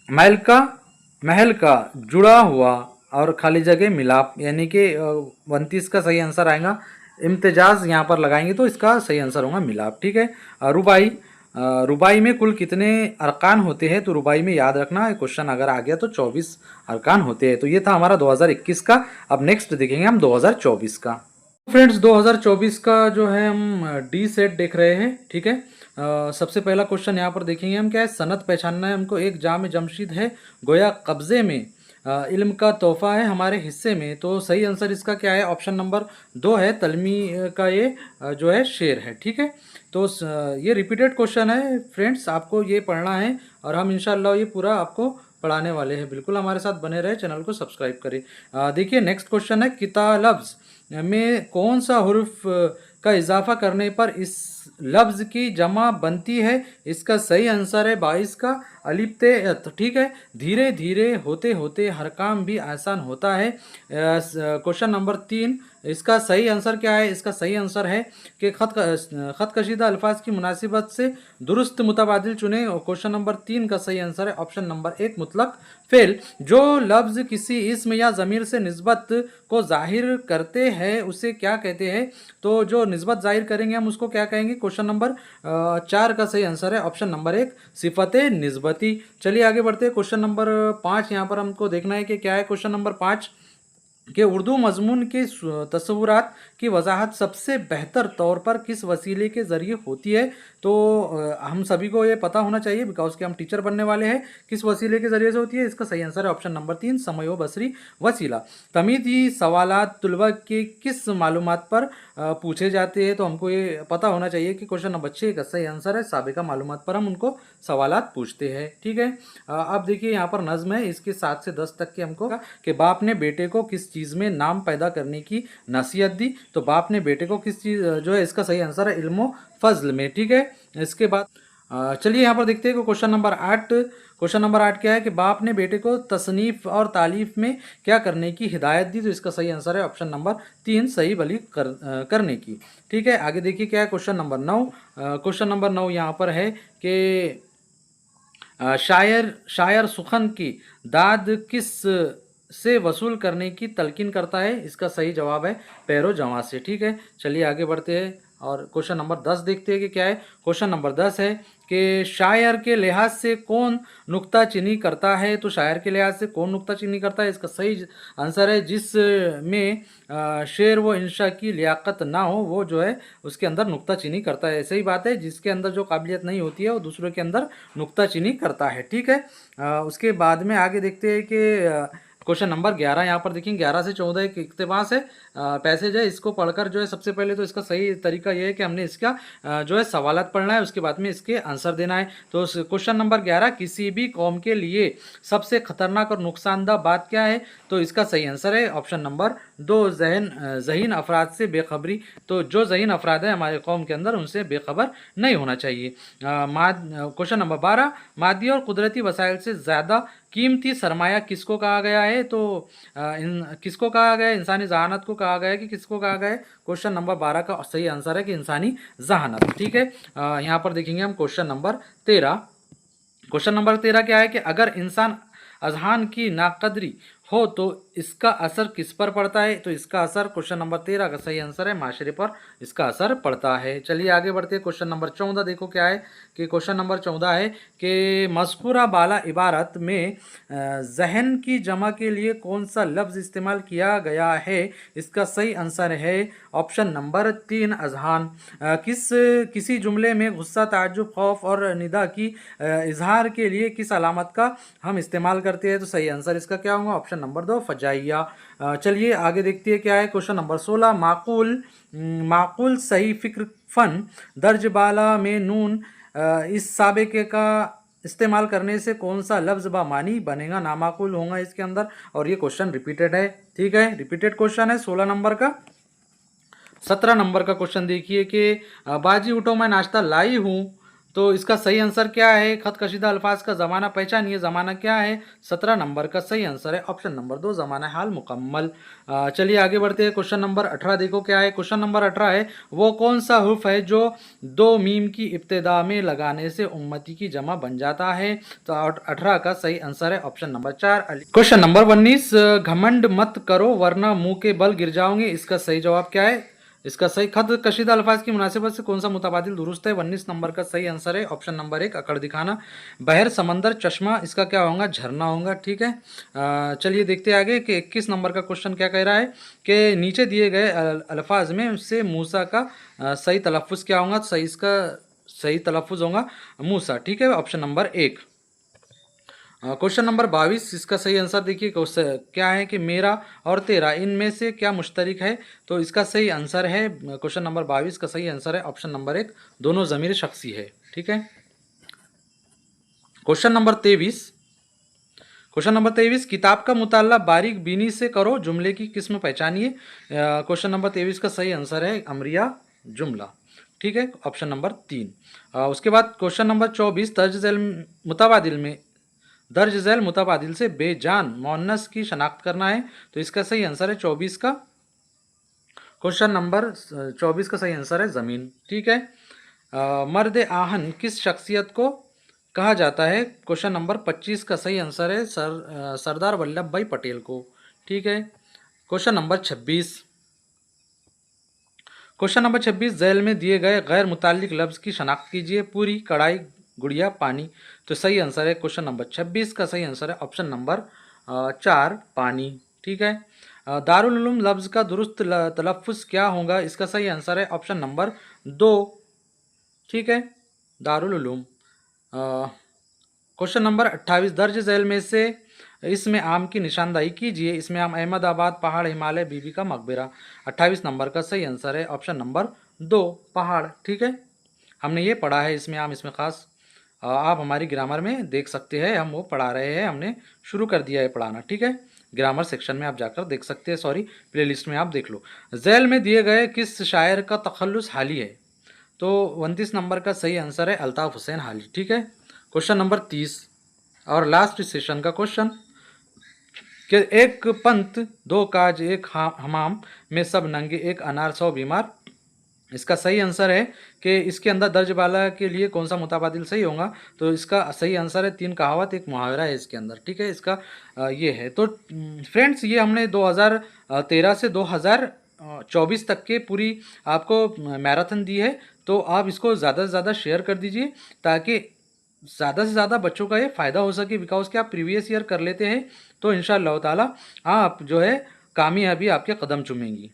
S1: महल का जुड़ा हुआ और खाली जगह मिलाप, यानी कि 29 का सही आंसर आएगा। इम्तिजाज यहाँ पर लगाएंगे तो इसका सही आंसर होगा मिलाप। ठीक है, रुबाई में कुल कितने अरकान होते हैं? तो रुबाई में याद रखना है, क्वेश्चन अगर आ गया तो 24 अरकान होते हैं। तो ये था हमारा 2021 का। अब नेक्स्ट देखेंगे हम 2024 का। फ्रेंड्स 2024 का जो है हम डी सेट देख रहे हैं। ठीक है, सबसे पहला क्वेश्चन यहाँ पर देखेंगे हम, क्या है? सनत पहचानना है हमको। एक जाम जमशीद है गोया कब्जे में, इल्म का तोहफा है हमारे हिस्से में। तो सही आंसर इसका क्या है? ऑप्शन नंबर 2 है, तलमी का ये जो है शेर है। ठीक है, तो ये रिपीटेड क्वेश्चन है फ्रेंड्स, आपको ये पढ़ना है और हम इंशाल्लाह ये पूरा आपको पढ़ाने वाले हैं। बिल्कुल हमारे साथ बने रहे, चैनल को सब्सक्राइब करें। देखिए नेक्स्ट क्वेश्चन है, किता लफ्ज़ में कौन सा हुर्फ का इजाफा करने पर इस लफ्ज़ की जमा बनती है? इसका सही आंसर है 22 का अलिफ ते अत। ठीक है, धीरे धीरे होते होते हर काम भी आसान होता है। क्वेश्चन नंबर 3, इसका सही आंसर क्या है? इसका सही आंसर है कि ख़त कशीदा अल्फाज की मुनासिबत से दुरुस्त मुतबादिल चुने। क्वेश्चन नंबर 3 का सही आंसर है ऑप्शन नंबर 1 मुतलक फ़ेल। जो लफ्ज़ किसी इसम या ज़मीर से निस्बत को ज़ाहिर करते हैं उसे क्या कहते हैं? तो जो निस्बत ज़ाहिर करेंगे हम उसको क्या कहेंगे? क्वेश्चन नंबर 4 का सही आंसर है ऑप्शन नंबर 1 सिफत निस्बती। चलिए आगे बढ़ते हैं। क्वेश्चन नंबर 5 यहाँ पर हमको देखना है कि क्या है। क्वेश्चन नंबर 5 कि उर्दू मजमून के तस्वुरात की वजाहत सबसे बेहतर तौर पर किस वसीले के ज़रिए होती है? तो हम सभी को ये पता होना चाहिए बिकॉज कि हम टीचर बनने वाले हैं। किस वसीले के ज़रिए से होती है? इसका सही आंसर है ऑप्शन नंबर 3 समयो बसरी वसीला। तमीज़ी सवालात तुलबा के किस मालूमात पर पूछे जाते हैं? तो हमको ये पता होना चाहिए कि क्वेश्चन नंबर 6 का सही आंसर है साबिका मालूमात पर हम उनको सवालात पूछते हैं। ठीक है, अब देखिए यहाँ पर नज़्म है, इसके 7 से 10 तक के हमको कि बाप ने बेटे को किस चीज़ में नाम पैदा करने की नसीहत दी? तो बाप ने बेटे को किस चीज़ जो है, इसका सही आंसर है इल्मो फजल में। ठीक है, इसके बाद चलिए यहाँ पर देखते हैं कि क्वेश्चन नंबर 8 क्या है कि बाप ने बेटे को तसनीफ़ और तालीफ में क्या करने की हिदायत दी? तो इसका सही आंसर है ऑप्शन नंबर 3 सही बली करने की। ठीक है, आगे देखिए क्या है। क्वेश्चन नंबर 9 यहाँ पर है कि शायर सुखन की दाद किस से वसूल करने की तलकीन करता है? इसका सही जवाब है पैरो जमा से। ठीक है, चलिए आगे बढ़ते हैं और क्वेश्चन नंबर 10 देखते हैं कि क्या है। क्वेश्चन नंबर 10 है कि शायर के लिहाज से कौन नुक्ता चीनी करता है? तो शायर के लिहाज से कौन नुक्ता चीनी करता है? इसका सही आंसर है जिस में शेर व इंशा की लियाकत ना हो वो जो है उसके अंदर नुक्ता चीनी करता है। सही बात है, जिसके अंदर जो काबिलियत नहीं होती है वो दूसरों के अंदर नुक्ता चीनी करता है। ठीक है, उसके बाद में आगे देखते हैं कि क्वेश्चन नंबर 11 यहाँ पर देखेंगे 11 से 14 एक इक्तिबास है पैसेज है, इसको पढ़कर जो है सबसे पहले तो इसका सही तरीका ये है कि हमने इसका जो है सवालात पढ़ना है, उसके बाद में इसके आंसर देना है। तो क्वेश्चन नंबर 11, किसी भी कौम के लिए सबसे खतरनाक और नुकसानदा बात क्या है? तो इसका सही आंसर है ऑप्शन नंबर 2, ज़हीन अफराद से बेखबरी। तो जो ज़हीन अफराद है हमारे कौम के अंदर, उनसे बेखबर नहीं होना चाहिए। क्वेश्चन नंबर 12, मादी और कुदरती वसाइल से ज़्यादा कीमती सरमाया किसको कहा गया है? तो किसको कहा गया है? इंसानी जहानत को कहा गया है कि किसको कहा गया है? क्वेश्चन नंबर 12 का सही आंसर है कि इंसानी जहानत। ठीक है, यहाँ पर देखेंगे हम क्वेश्चन नंबर 13। क्वेश्चन नंबर 13 क्या है कि अगर इंसान अजहान की नाकदरी हो तो इसका असर किस पर पड़ता है? तो इसका असर, क्वेश्चन नंबर 13 का सही आंसर है, माशरे पर इसका असर पड़ता है। चलिए आगे बढ़ते हैं। क्वेश्चन नंबर 14 देखो क्या है कि क्वेश्चन नंबर 14 है कि मज़कूरा बाला इबारत में जहन की जमा के लिए कौन सा लफ्ज़ इस्तेमाल किया गया है? इसका सही आंसर है ऑप्शन नंबर 3, अजहान। किसी जुमले में गुस्सा, ताज्जुब, खौफ और निदा की इजहार के लिए किस अलामत का हम इस्तेमाल करते हैं? तो सही आंसर इसका क्या होगा? Option number 2, फजाइया। चलिए आगे देखते हैं क्या है। क्वेश्चन नंबर 16, माकूल सही फिक्र फन दर्ज बाला में नून इस साबिके का इस्तेमाल करने से कौन सा लफ्ज़ बामानी बनेगा? नामाकुल होगा इसके अंदर, और ये क्वेश्चन रिपीटेड है। ठीक है, रिपीटेड क्वेश्चन है 16 नंबर का। 17 नंबर का क्वेश्चन देखिए कि बाजी उठो मैं नाश्ता लाई हूँ, तो इसका सही आंसर क्या है? खत कशीदा अल्फाज का ज़माना पहचानिए, ज़माना क्या है? 17 नंबर का सही आंसर है ऑप्शन नंबर 2, ज़माना हाल मुकम्मल। चलिए आगे बढ़ते हैं। क्वेश्चन नंबर 18 देखो क्या है। क्वेश्चन नंबर 18 है, वो कौन सा हुर्फ है जो 2 मीम की इब्तिदा में लगाने से उम्मती की जमा बन जाता है? तो 18 का सही आंसर है option number 4, Ali. Question number 19, घमंड मत करो वरना मुंह के बल गिर जाओगे, इसका सही जवाब क्या है? इसका सही, खत कशीदा अल्फाज की मुनासिबत से कौन सा मुतबादिल दुरुस्त है? 19 नंबर का सही आंसर है ऑप्शन नंबर 1, अकड़ दिखाना। बहर, समंदर, चश्मा, इसका क्या होगा? झरना होगा। ठीक है, चलिए देखते आगे कि 21 नंबर का क्वेश्चन क्या कह रहा है कि नीचे दिए गए अल्फाज में से मूसा का सही तलफ़ुज़ क्या होगा? सही, इसका सही तलफ़ुज़ होगा मूसा। ठीक है, ऑप्शन नंबर 1। क्वेश्चन नंबर 22, इसका सही आंसर देखिए क्या है कि मेरा और तेरा इनमें से क्या मुश्तरक है? तो इसका सही आंसर है, क्वेश्चन नंबर 22 का सही आंसर है ऑप्शन नंबर 1, दोनों ज़मीर शख्सी है। ठीक है, क्वेश्चन नंबर 23। क्वेश्चन नंबर 23, किताब का मुताला बारीक बीनी से करो, जुमले की किस्म पहचानिए। क्वेश्चन नंबर 23 का सही आंसर है अमरिया जुमला। ठीक है, ऑप्शन नंबर 3। उसके बाद क्वेश्चन नंबर 24, दर्ज झैल मुतबादिल से बेजान मुअन्नस की शनाख्त करना है, तो इसका सही आंसर है 24 का, क्वेश्चन नंबर 24 का सही आंसर है ज़मीन। ठीक है, मर्द आहन किस शख्सियत को कहा जाता है? क्वेश्चन नंबर 25 का सही आंसर है सरदार वल्लभ भाई पटेल को। ठीक है, question number 26। Question number 26, Zail में दिए गए गैर मुताल्लिक लफ्ज़ की शनाख्त कीजिए। पूरी, कढ़ाई, गुड़िया, पानी। तो सही आंसर है क्वेश्चन नंबर 26 का सही आंसर है ऑप्शन नंबर 4, पानी। ठीक है, दारुल उलूम लफ्ज़ का दुरुस्त तलफ़ुज़ क्या होगा? इसका सही आंसर है ऑप्शन नंबर 2। ठीक है, दारुल उलूम। क्वेश्चन नंबर 28, दर्ज झैल में से इसमें आम की निशानदाही कीजिए। इसमें आम, अहमदाबाद, पहाड़, हिमालय, बीबी का मकबरा। 28 नंबर का सही आंसर है ऑप्शन नंबर 2, पहाड़। ठीक है, हमने ये पढ़ा है इसमें आम, इसमें ख़ास। आप हमारी ग्रामर में देख सकते हैं, हम वो पढ़ा रहे हैं, हमने शुरू कर दिया है पढ़ाना। ठीक है, ग्रामर सेक्शन में आप जाकर देख सकते हैं, सॉरी प्लेलिस्ट में आप देख लो। झैल में दिए गए किस शायर का तखल्लुस हाली है? तो 29 नंबर का सही आंसर है अल्ताफ़ हुसैन हाली। ठीक है, क्वेश्चन नंबर 30 और लास्ट सेशन का क्वेश्चन कि एक पंथ, 2 काज, एक हमाम में सब नंगे, एक अनार 100 बीमार। इसका सही आंसर है कि इसके अंदर दर्ज बाला के लिए कौन सा मुताबादिल सही होगा? तो इसका सही आंसर है 3 कहावत, एक मुहावरा है इसके अंदर। ठीक है, इसका ये है। तो फ्रेंड्स, ये हमने 2013 से 2024 तक के पूरी आपको मैराथन दी है, तो आप इसको ज़्यादा से ज़्यादा शेयर कर दीजिए ताकि ज़्यादा से ज़्यादा बच्चों का ये फ़ायदा हो सके। बिकॉज कि आप प्रीवियस ईयर कर लेते हैं तो इंशाअल्लाह ताला आप जो है कामयाबी आपके कदम चूमेंगी।